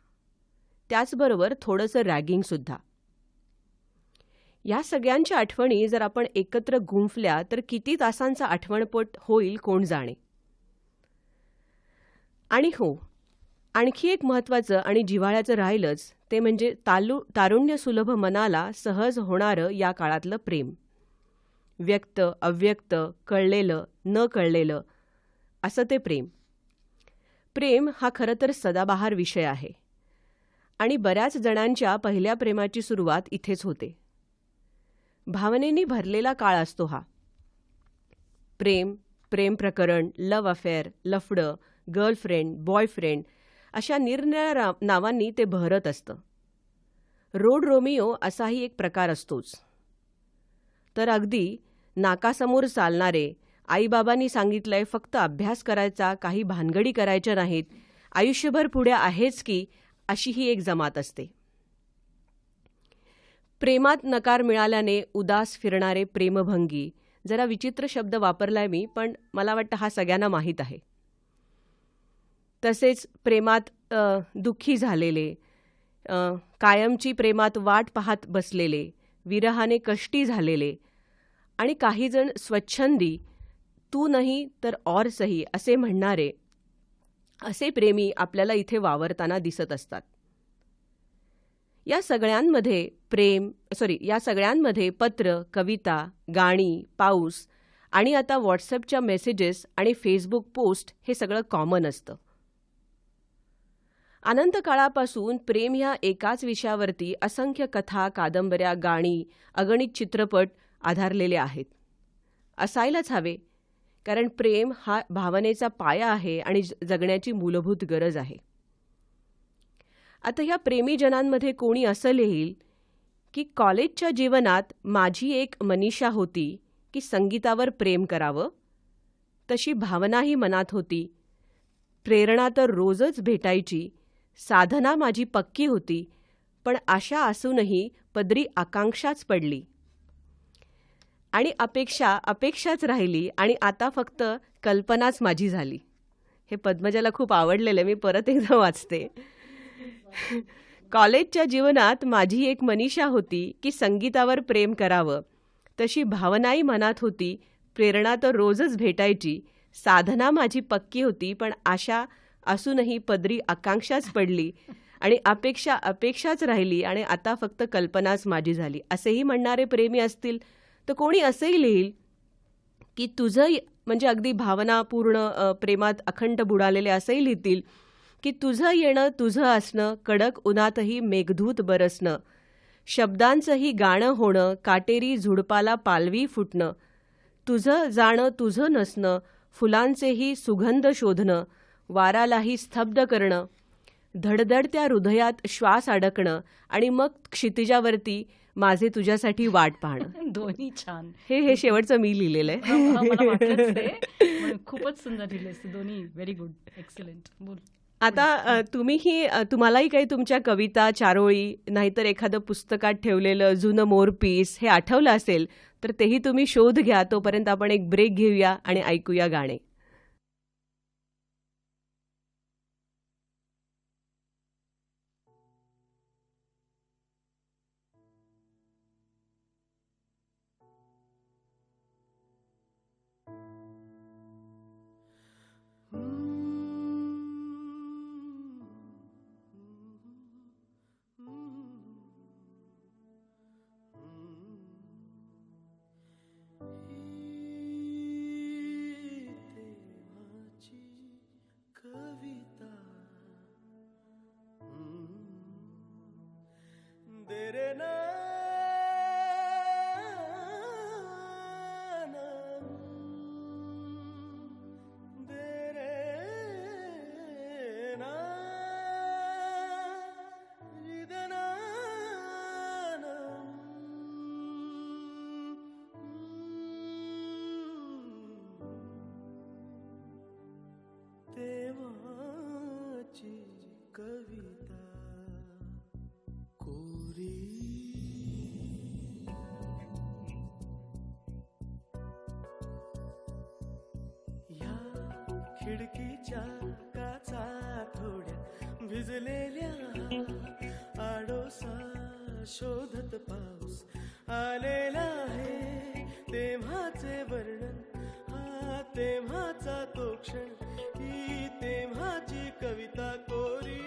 त्याचबरोबर थोडंसं रॅगिंगसुद्धा. या सगळ्यांच्या आठवणी जर आपण एकत्र गुंफल्या तर किती तासांचा आठवणपट होईल कोण जाणे. आणि हो, आणखी एक महत्त्वाचं आणि जिव्हाळ्याचं राहिलंच ते म्हणजे तारुण्यसुलभ मनाला सहज होणारं या काळातलं प्रेम. व्यक्त, अव्यक्त, कळलेलं, न कळलेलं असं ते प्रेम. प्रेम हा खरं तर सदाबहार विषय आहे आणि बऱ्याच जणांच्या पहिल्या प्रेमाची सुरुवात इथेच होते. भावनेनी भरलेला काळ असतो हा. प्रेम, प्रेम प्रकरण, लव्ह अफेअर, लफडं, गर्लफ्रेंड, बॉयफ्रेंड अशा निरनिराळ्या नावांनी ते बहरत असतं. रोड रोमिओ असाही एक प्रकार असतोच. तर अगदी नाकासमोर चालणारे, आईबाबांनी सांगितलंय फक्त अभ्यास करायचा, काही भानगडी करायच्या नाहीत, आयुष्यभर पुढे आहेच की, अशी ही एक जमात असते. प्रेमात नकार मिळाल्याने उदास फिरणारे प्रेमभंगी, जरा विचित्र शब्द वापरलाय मी, पण मला वाटतं हा सगळ्यांना माहीत आहे. तसेच प्रेमात दुःखी झालेले, कायमची प्रेमात वाट पाहत बसलेले, विरहाने कष्टी झालेले आणि काहीजण स्वच्छंदी, तू नाही तर और सही असे म्हणणारे असे प्रेमी आपल्याला इथे वावरताना दिसत असतात. या सगळ्यांमध्ये पत्र, कविता, गाणी, पाऊस आणि आता व्हॉट्सअपच्या मेसेजेस आणि फेसबुक पोस्ट हे सगळं कॉमन असतं. अनंत काळापासून प्रेम ह्या एकाच विषयावरती असंख्य कथा, कादंबऱ्या, गाणी, अगणित चित्रपट आधारलेले आहेत. असायलाच हवे, कारण प्रेम हा भावनेचा पाया आहे आणि जगण्याची मूलभूत गरज आहे. आता ह्या प्रेमीजनांमध्ये कोणी असं लिहील की कॉलेजच्या जीवनात माझी एक मनीषा होती की संगीतावर प्रेम करावं, तशी भावनाही मनात होती, प्रेरणा तर रोजच भेटायची, साधना माझी पक्की होती, पण आशा असूनही पदरी आकांक्षाच पडली आणि अपेक्षाच राहिली आणि आता फक्त कल्पनाच माझी झाली. हे पद्मजाला खूप आवडलेलं, मी परत एकदा वाचते. कॉलेजच्या जीवनात माझी एक मनीषा होती की संगीतावर प्रेम करावं, तशी भावनाही मनात होती, प्रेरणा तर रोजच भेटायची, साधना माझी पक्की होती, पण आशा असूनही पदरी आकांक्षाच पडली आणि अपेक्षाच राहिली आणि आता फक्त कल्पनाच माझी झाली, असेही म्हणणारे प्रेमी असतील तर कोणी असेही लिहील की तुझं, म्हणजे अगदी भावनापूर्ण प्रेमात अखंड बुडालेले असेही लिहितील की तुझं येणं, तुझं असणं, कडक उन्हातही मेघदूत बरसणं, शब्दांचंही गाणं होणं, काटेरी झुडपाला पालवी फुटणं, तुझं जाणं, तुझं नसणं, फुलांचेही सुगंध शोधणं, वारालाही स्तब्ध करणं, धडधडत्या हृदयात श्वास अडकणं आणि मग क्षितिजावरती माझे तुझ्यासाठी वाट पाहणं. दोन्ही छान. हे शेवटचं मी लिहिलेलं आहे. मला वाटलंच ते. पण खूपच सुंदर लिहिलेस दोन्ही. Very good, excellent. बोल. आता तुम्हालाही काही तुमच्या कविता, चारोळी नाहीतर एखादं पुस्तकात ठेवलेलं जुनं मोरपीस हे आठवलं असेल तर तेही तुम्ही शोध घ्या. तोपर्यंत आपण एक ब्रेक घेऊया आणि ऐकूया गाणे. खिडकीच्या काचा थोड्या भिजलेल्या आडोसा शोधत पाऊस आलेला आहे. तेव्हाचे वर्णन हा तेव्हाचा तो क्षण ही तेव्हाची कविता कोरी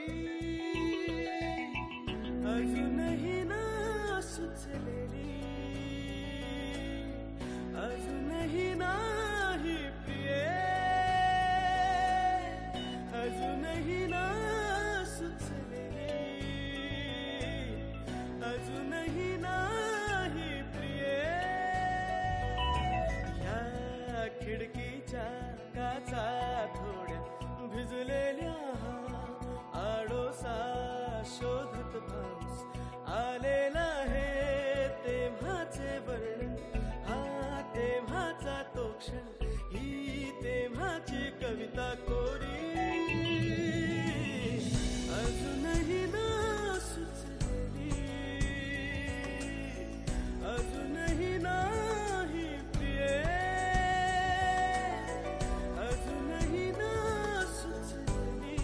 अजूनही ना सुचलेली अजूनही नाही प्रिये अजूनही ना सुचलेली अजूनही नाही प्रिये. या खिडकीच्या काचा थोड्या भिजलेल्या आडोसा शोधत पाऊस आलेला आहे. तेव्हाचे वर्णन हा तेव्हाचा तो क्षण ही तेव्हाची कविता कोरी अजूनही ना सुचलेली अजूनही नाही प्रिये अजूनही ना सुचलेली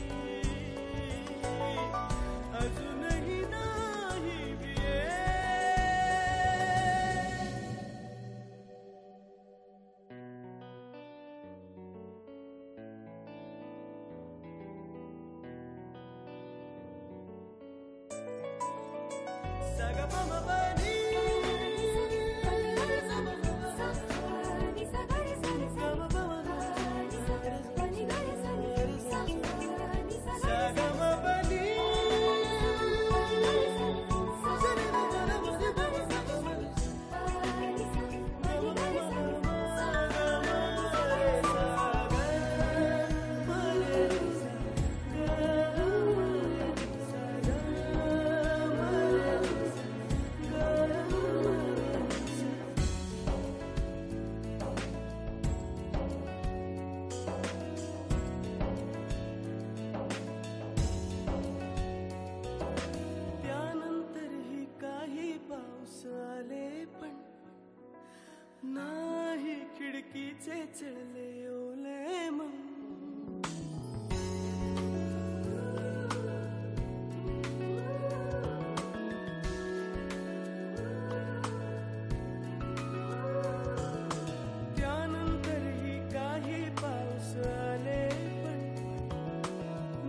अजूनही नाही प्रिये. नाही खिडकीचे चढले ओले मन त्यानंतरही काही पाऊस आले पण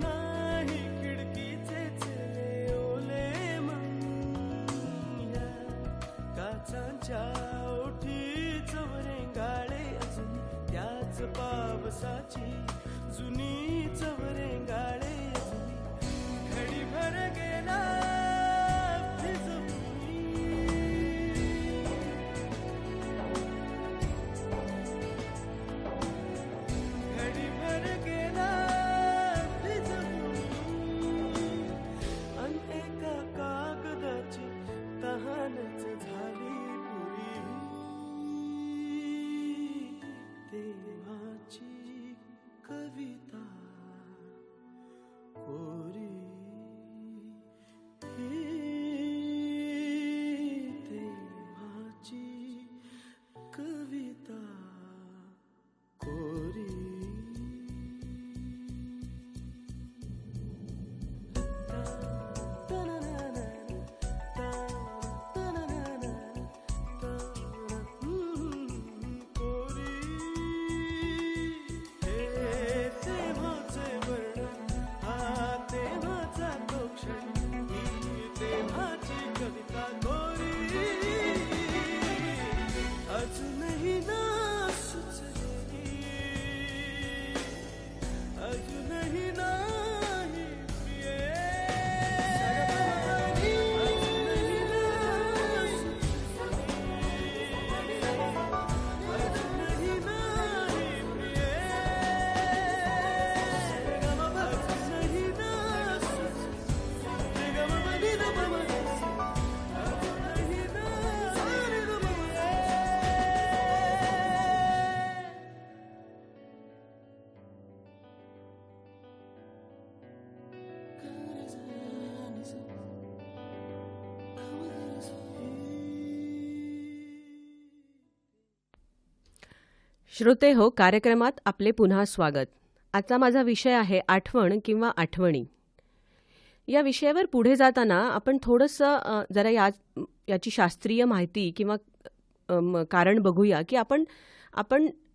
नाही खिडकीचे चढले ओले मन. या काचांच्या त्याच पावसाची जुनी चवरेंगाळे घडी भर गेला घडी भर गेला अन एका कागदाची तहानच श्रोते हो, कार्यक्रमात आपले पुन्हा स्वागत. आजचा माझा विषय आहे आठवण किंवा आठवणी. या विषयावर पुढे जाताना आपण थोडंसं जरा याची शास्त्रीय माहिती किंवा कारण बघूया की आपण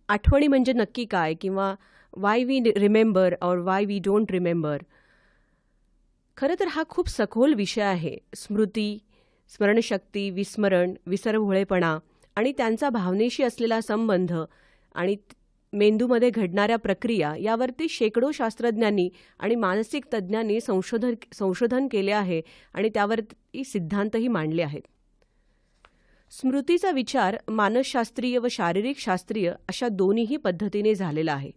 आठवणी म्हणजे नक्की काय, किंवा वाय वी रिमेंबर और वाय वी डोंट रिमेंबर. खरं तर हा खूप सखोल विषय आहे. स्मृती, स्मरणशक्ती, विस्मरण, विसरभोळेपणा आणि त्यांचा भावनेशी असलेला संबंध आणि मेंदूमध्ये घडणाऱ्या प्रक्रिया यावरती शेकडो शास्त्रज्ञांनी आणि मानसिक तज्ज्ञांनी संशोधन केले आहे आणि त्यावरती सिद्धांतही मांडले आहेत. स्मृतीचा विचार मानसशास्त्रीय व शारीरिक शास्त्रीय अशा दोन्हीही पद्धतीने झालेला आहे.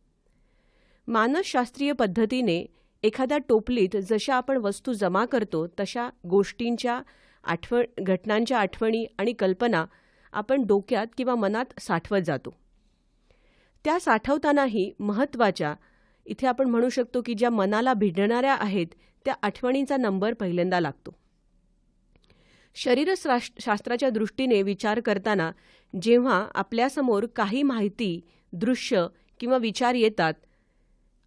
मानसशास्त्रीय पद्धतीने एखाद्या टोपलीत जशा आपण वस्तू जमा करतो तशा गोष्टींच्या घटनांच्या आठवणी आणि कल्पना आपण डोक्यात किंवा मनात साठवत जातो. त्या साठवतानाही महत्त्वाच्या, इथे आपण म्हणू शकतो की ज्या मनाला भिडणाऱ्या आहेत त्या आठवणींचा नंबर पहिल्यांदा लागतो. शरीरशास्त्राच्या दृष्टीने विचार करताना जेव्हा आपल्यासमोर काही माहिती, दृश्य किंवा विचार येतात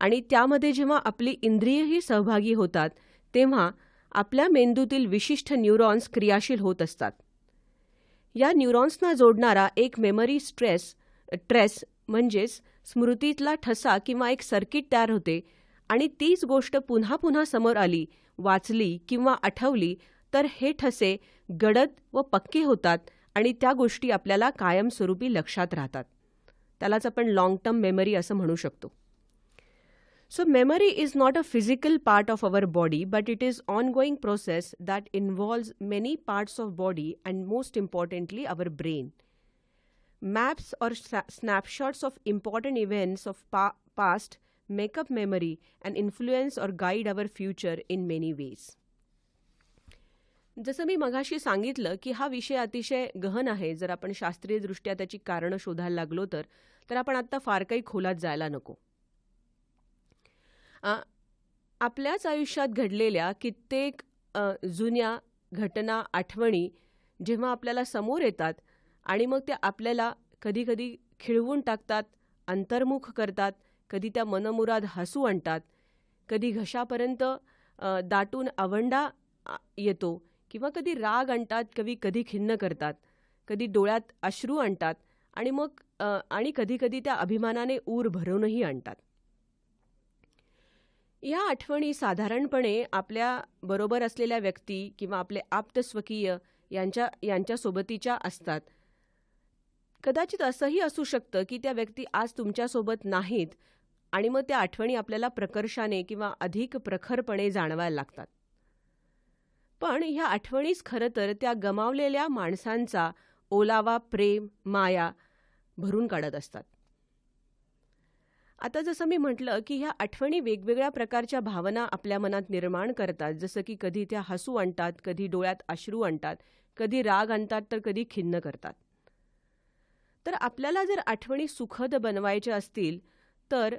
आणि त्यामध्ये जेव्हा आपली इंद्रियही सहभागी होतात तेव्हा आपल्या मेंदूतील विशिष्ट न्यूरॉन्स क्रियाशील होत असतात. या न्यूरॉन्सना जोडणारा एक मेमरी ट्रेस म्हणजेच स्मृतीतला ठसा किंवा एक सर्किट तयार होते आणि तीच गोष्ट पुन्हा पुन्हा समोर आली, वाचली किंवा आठवली तर हे ठसे गडद व पक्के होतात आणि त्या गोष्टी आपल्याला कायमस्वरूपी लक्षात राहतात. त्यालाच आपण लॉंग टर्म मेमरी असं म्हणू शकतो. So memory is not a physical part of our body, but it is ongoing process that involves many parts of body and most importantly our brain. Maps or snapshots of important events of past make up memory and influence or guide our future in many ways. जसं मी मगाशी सांगितलं की हा विषय अतिशय गहन आहे. जर आपण शास्त्रीयदृष्ट्या त्याची कारणं शोधायला लागलो तर आपण आत्ता फार काही खोलात जायला नको. आपल्याच आयुष्यात घडलेल्या कित्येक जुन्या घटना, आठवणी जेव्हा आपल्याला समोर येतात आणि मग त्या आपल्याला कधीकधी खिळवून टाकतात, अंतर्मुख करतात, कधी त्या मनमुराद हसू आणतात, कधी घशापर्यंत दाटून आवंडा येतो किंवा कधी राग आणतात, कधी खिन्न करतात, कधी डोळ्यात अश्रू आणतात आणि कधीकधी त्या अभिमानाने ऊर भरूनही आणतात. या आठवणी साधारणपणे आपल्या बरोबर असलेल्या व्यक्ती किंवा आपले आप्तस्वकीय यांच्यासोबतीच्या असतात. कदाचित असंही असू शकतं की त्या व्यक्ती आज तुमच्यासोबत नाहीत आणि मग त्या आठवणी आपल्याला प्रकर्षाने किंवा अधिक प्रखरपणे जाणवायला लागतात. पण ह्या आठवणीच खरं तर त्या गमावलेल्या माणसांचा ओलावा, प्रेम, माया भरून काढत असतात. आता जसं मी म्हटलं की ह्या आठवणी वेगवेगळ्या प्रकारच्या भावना आपल्या मनात निर्माण करतात. जसं की कधी त्या हसू आणतात, कधी डोळ्यात अश्रू आणतात, कधी राग आणतात तर कधी खिन्न करतात. तर आपल्याला जर आठवणी सुखद बनवायच्या असतील तर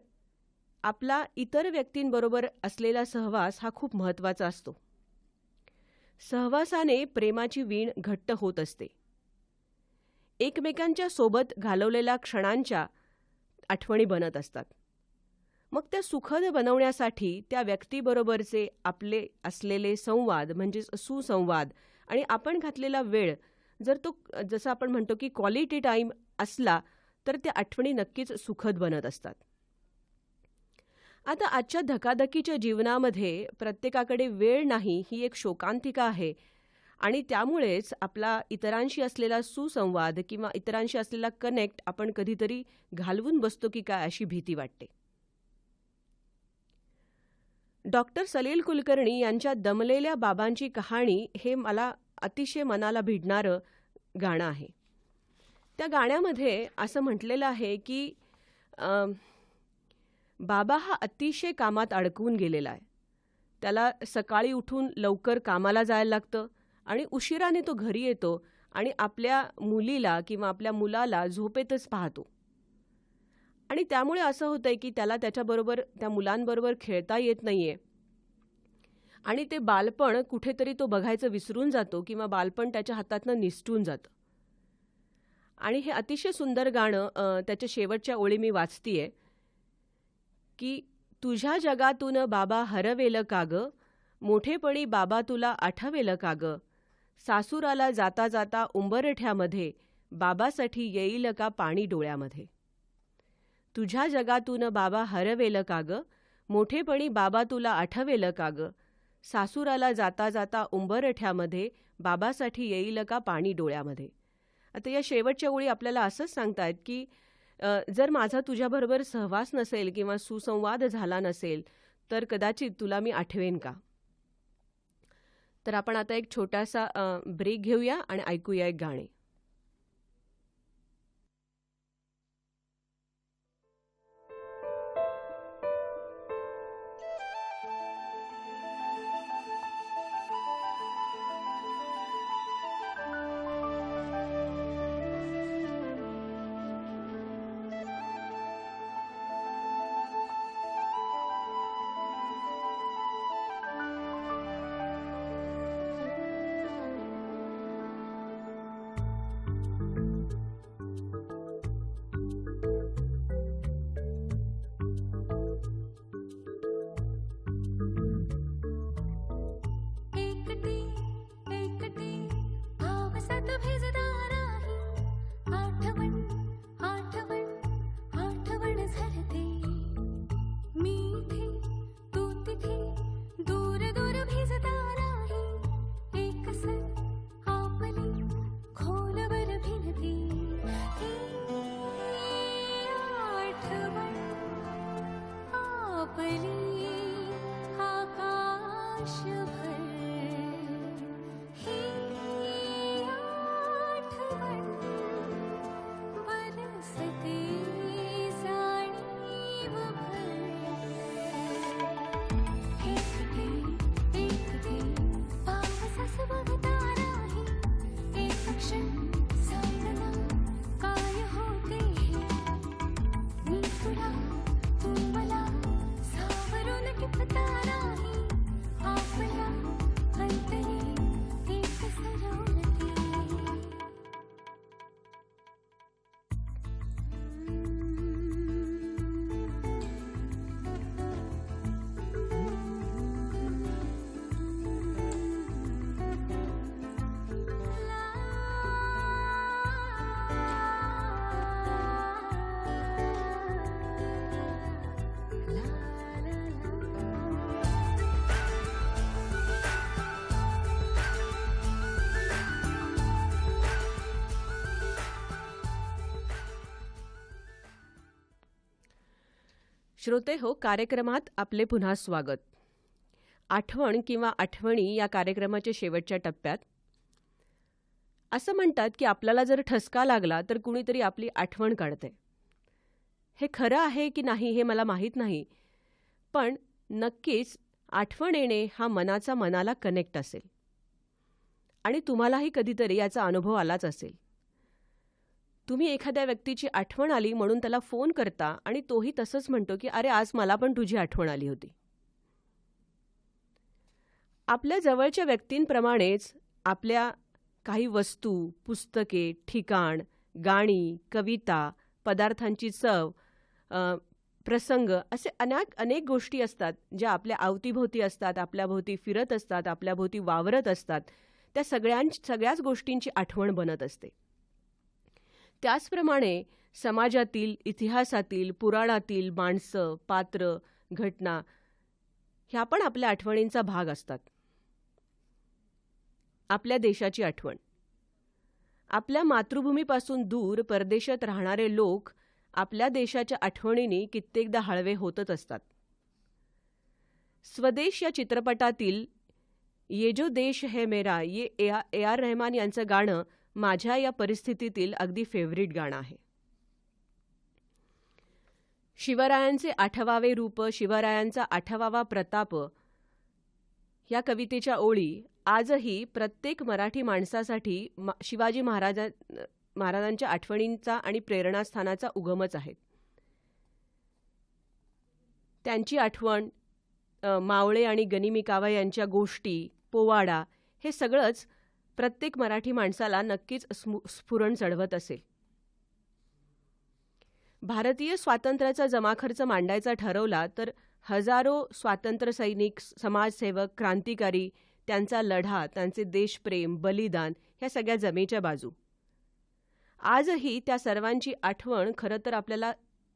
आपला इतर व्यक्तींबरोबर असलेला सहवास हा खूप महत्त्वाचा असतो. सहवासाने प्रेमाची वीण घट्ट होत असते. एकमेकांच्या सोबत घालवलेल्या क्षणांच्या आठवणी बनत असतात. मग त्या सुखद बनवण्यासाठी त्या व्यक्तीबरोबरचे आपले असलेले संवाद म्हणजेच सुसंवाद आणि आपण घातलेला वेळ जर तो जसं आपण म्हणतो की क्वालिटी टाईम असला तर त्या आठवणी नक्कीच सुखद बनत असतात. आता आजच्या धकाधकीच्या जीवनामध्ये प्रत्येकाकडे वेळ नाही ही एक शोकांतिका आहे आणि त्यामुळेच आपला इतरांशी असलेला सुसंवाद किंवा इतरांशी असलेला कनेक्ट आपण कधीतरी घालवून बसतो की काय अशी भीती वाटते. डॉक्टर सलील कुलकर्णी यांच्या दमलेल्या बाबांची कहाणी हे मला अतिशय मनाला भिडणारं गाणं आहे. त्या गाण्यामध्ये असं म्हटलेलं आहे की बाबा हा अतिशय कामात अडकून गेलेला आहे. त्याला सकाळी उठून लवकर कामाला जायला लागतं आणि उशिराने तो घरी येतो आणि आपल्या मुलीला किंवा आपल्या मुलाला झोपेतच पाहतो आणि त्यामुळे असं होतंय की त्याला त्या मुलांबरोबर खेळता येत नाहीये आणि ते बालपण कुठेतरी तो बघायचं विसरून जातो किंवा बालपण त्याच्या हातातनं निसटून जातं. आणि हे अतिशय सुंदर गाणं त्याच्या शेवटच्या ओळी मी वाचतीये की तुझ्या जगातून बाबा हरवेल का ग, मोठेपणी बाबा तुला आठवेल का ग, सासुराला जाता जाता उंबरठ्यामध्ये बाबासाठी येईल का पाणी डोळ्यामध्ये. तुझ्या जगातून बाबा हरवेल का ग, मोठेपणी बाबा तुला आठवेल का ग, सासुराला जाता जाता उंबरठ्यामध्ये बाबासाठी येईल का पाणी डोळ्यामध्ये. आता या शेवटच्या ओळी आपल्याला असंच सांगतायत की जर माझा तुझ्याबरोबर सहवास नसेल किंवा सुसंवाद झाला नसेल तर कदाचित तुला मी आठवेन का. तर आपण आता एक छोटासा ब्रेक घेऊया आणि ऐकूया एक गाणे. श्रोते हो, कार्यक्रमात आपले पुन्हा स्वागत. आठवण किंवा आठवणी या कार्यक्रमाच्या शेवटच्या टप्प्यात असं म्हणतात की आपल्याला जर ठसका लागला तर कुणीतरी आपली आठवण काढते. हे खरं आहे की नाही हे मला माहीत नाही, पण नक्कीच आठवण येणे हा मनाचा मनाला कनेक्ट असेल आणि तुम्हालाही कधीतरी याचा अनुभव आलाच असेल. तुम्ही एखाद्या व्यक्तीची आठवण आली म्हणून त्याला फोन करता आणि तोही तसंच म्हणतो की अरे आज मला पण तुझी आठवण आली होती. आपल्या जवळच्या व्यक्तींप्रमाणेच आपल्या काही वस्तू, पुस्तके, ठिकाण, गाणी, कविता, पदार्थांची चव, प्रसंग असे अनेक गोष्टी असतात ज्या आपल्या अवतीभोवती असतात, आपल्याभोवती फिरत असतात, आपल्याभोवती वावरत असतात. त्या सगळ्याच गोष्टींची आठवण बनत असते. त्याचप्रमाणे समाजातील, इतिहासातील, पुराणातील माणसं, पात्र, घटना ह्या पण आपल्या आठवणींचा भाग असतात. आपल्या देशाची आठवण, आपल्या मातृभूमीपासून दूर परदेशात राहणारे लोक आपल्या देशाच्या आठवणींनी कित्येकदा हळवे होतच असतात. स्वदेश या चित्रपटातील ये जो देश है मेरा ये ए.आर. रहमान यांचं गाणं माझ्या या परिस्थितीतील अगदी फेवरिट गाणं आहे. शिवरायांचे 8वावे रूप, शिवरायांचा 8वावा प्रताप या कवितेच्या ओळी आजही प्रत्येक मराठी माणसासाठी शिवाजी महाराजांच्या आठवणींचा आणि प्रेरणास्थानाचा उगमच आहेत. त्यांची आठवण, मावळे आणि गनिमी कावा यांच्या गोष्टी, पोवाडा हे सगळंच प्रत्येक मराठी माणसाला नक्कीच स्फुरण चढवत असेल. भारतीय स्वातंत्र्याचा जमाखर्च मांडायचा ठरवला तर हजारो स्वातंत्र्य सैनिक, समाजसेवक, क्रांतिकारी, त्यांचा लढा, त्यांचे देशप्रेम, बलिदान ह्या सगळ्या जमेच्या बाजू. आजही त्या सर्वांची आठवण खरं तर आपल्याला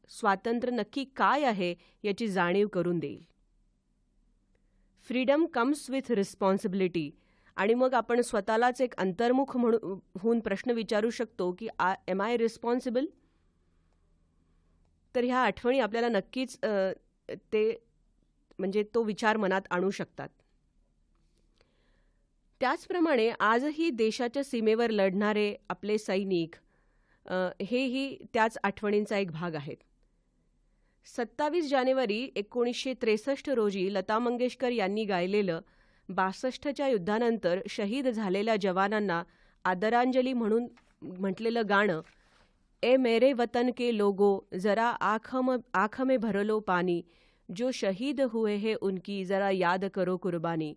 स्वातंत्र्य नक्की काय आहे याची जाणीव करून देईल. Freedom comes with responsibility. आणि मग आपण स्वतःलाच एक अंतर्मुख होऊन प्रश्न विचारू शकतो की एम आय रिस्पॉन्सिबल. तर ह्या आठवणी आपल्याला नक्कीच तो विचार मनात आणू शकतात. त्याचप्रमाणे आजही देशाच्या सीमेवर लढणारे आपले सैनिक हेही त्याच आठवणींचा एक भाग आहेत. 27 जानेवारी 1963 रोजी लता मंगेशकर यांनी गायलेलं 62च्या युद्धानंतर शहीद झालेल्या जवानांना आदरांजली म्हणून म्हटलेलं गाणं, ए मेरे वतन के लोगो जरा आँख में भर लो पानी, जो शहीद हुए हैं उनकी जरा याद करो कुर्बानी.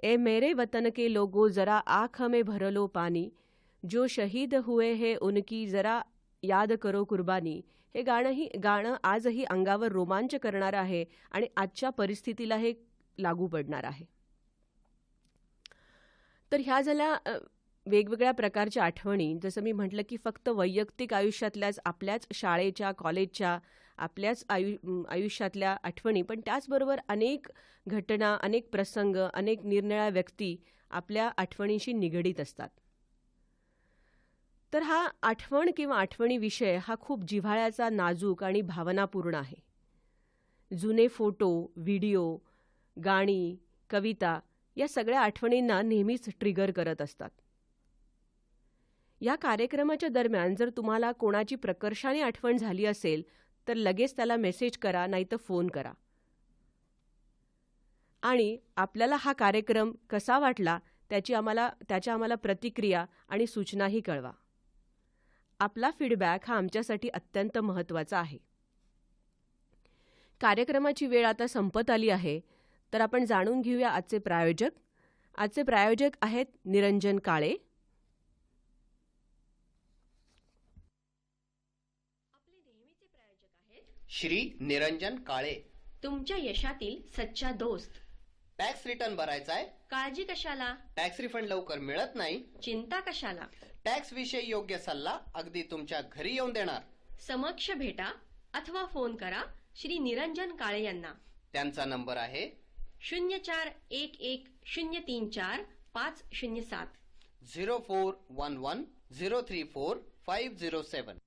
ए मेरे वतन के लोगो जरा आँख में भर लो पानी, जो शहीद हुए हैं उनकी जरा याद करो कुर्बानी. हे गाणं आजही अंगावर रोमांच करणारं आहे आणि आजच्या परिस्थितीला हे लागू पडणार आहे. तर ह्या झाल्या वेगवेगळ्या प्रकारच्या आठवणी. जसं मी म्हटलं की फक्त वैयक्तिक आयुष्यातल्याच, आपल्याच शाळेच्या, कॉलेजच्या, आपल्याच आयुष्यातल्या आठवणी, पण त्याचबरोबर अनेक घटना, अनेक प्रसंग, अनेक निरनिराळ्या व्यक्ती आपल्या आठवणींशी निगडीत असतात. तर हा आठवण किंवा आठवणी विषय हा खूप जिव्हाळ्याचा, नाजूक आणि भावनापूर्ण आहे. जुने फोटो, व्हिडिओ, गाणी, कविता या सगळ्या आठवणींना नेहमीच ट्रिगर करत असतात. या कार्यक्रमाच्या दरम्यान जर तुम्हाला कोणाची प्रकर्षाने आठवण झाली असेल तर लगेच त्याला मेसेज करा, नाहीतर फोन करा. आणि आपल्याला हा कार्यक्रम कसा वाटला त्याच्या आम्हाला प्रतिक्रिया आणि सूचनाही कळवा. आपला फीडबॅक हा आमच्यासाठी अत्यंत महत्त्वाचा आहे. कार्यक्रमाची वेळ आता संपत आली आहे, तर आपण जाणून घेऊया आजचे प्रायोजक. आजचे प्रायोजक आहेत निरंजन काळे. आपले नेहमीचे प्रायोजक आहेत श्री निरंजन काळे. तुमच्या यशातील सच्चा दोस्त. टॅक्स रिटर्न भरायचा आहे? काळजी कशाला? टॅक्स रिफंड लवकर मिळत नाही? चिंता कशाला? टॅक्स विषयी योग्य सल्ला अगदी तुमच्या घरी येऊन देणार. समक्ष भेटा अथवा फोन करा श्री निरंजन काळे यांना. त्यांचा नंबर आहे 0411034507 0411034507.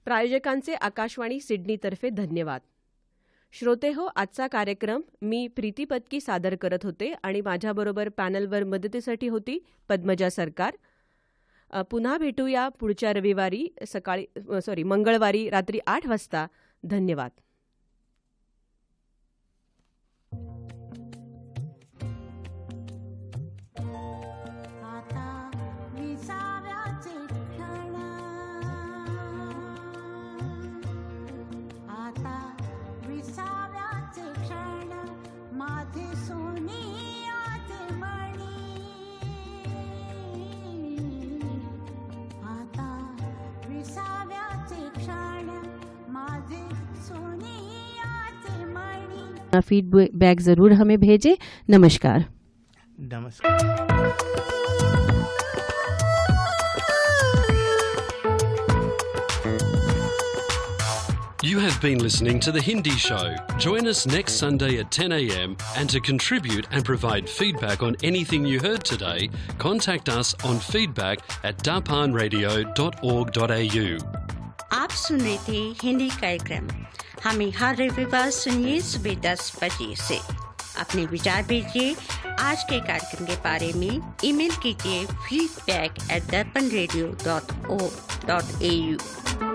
प्रायोजकांचे आकाशवाणी सिडनीतर्फे धन्यवाद. श्रोते हो, आजचा कार्यक्रम मी प्रीती पत्की सादर करत होते आणि माझ्याबरोबर पॅनलवर मदतीसाठी होती पद्मजा सरकार. पुन्हा भेटूया पुढच्या मंगळवारी रात्री 8 वाजता. धन्यवाद. फीडबैक जरूर हमें भेजें. नमस्कार. You have been listening to The Hindi Show. Join us next Sunday at 10 a.m. and to contribute and provide feedback on anything you heard today, contact us on feedback@dapanradio.org.au. आप सुन रहे थे हिंदी कार्यक्रम. हमें हर रविवार सुनिए सुबह 10 बजे से. अपने विचार भेजिए आज के कार्यक्रम के बारे में. ईमेल कीजिए feedback@dapanradio.org.au.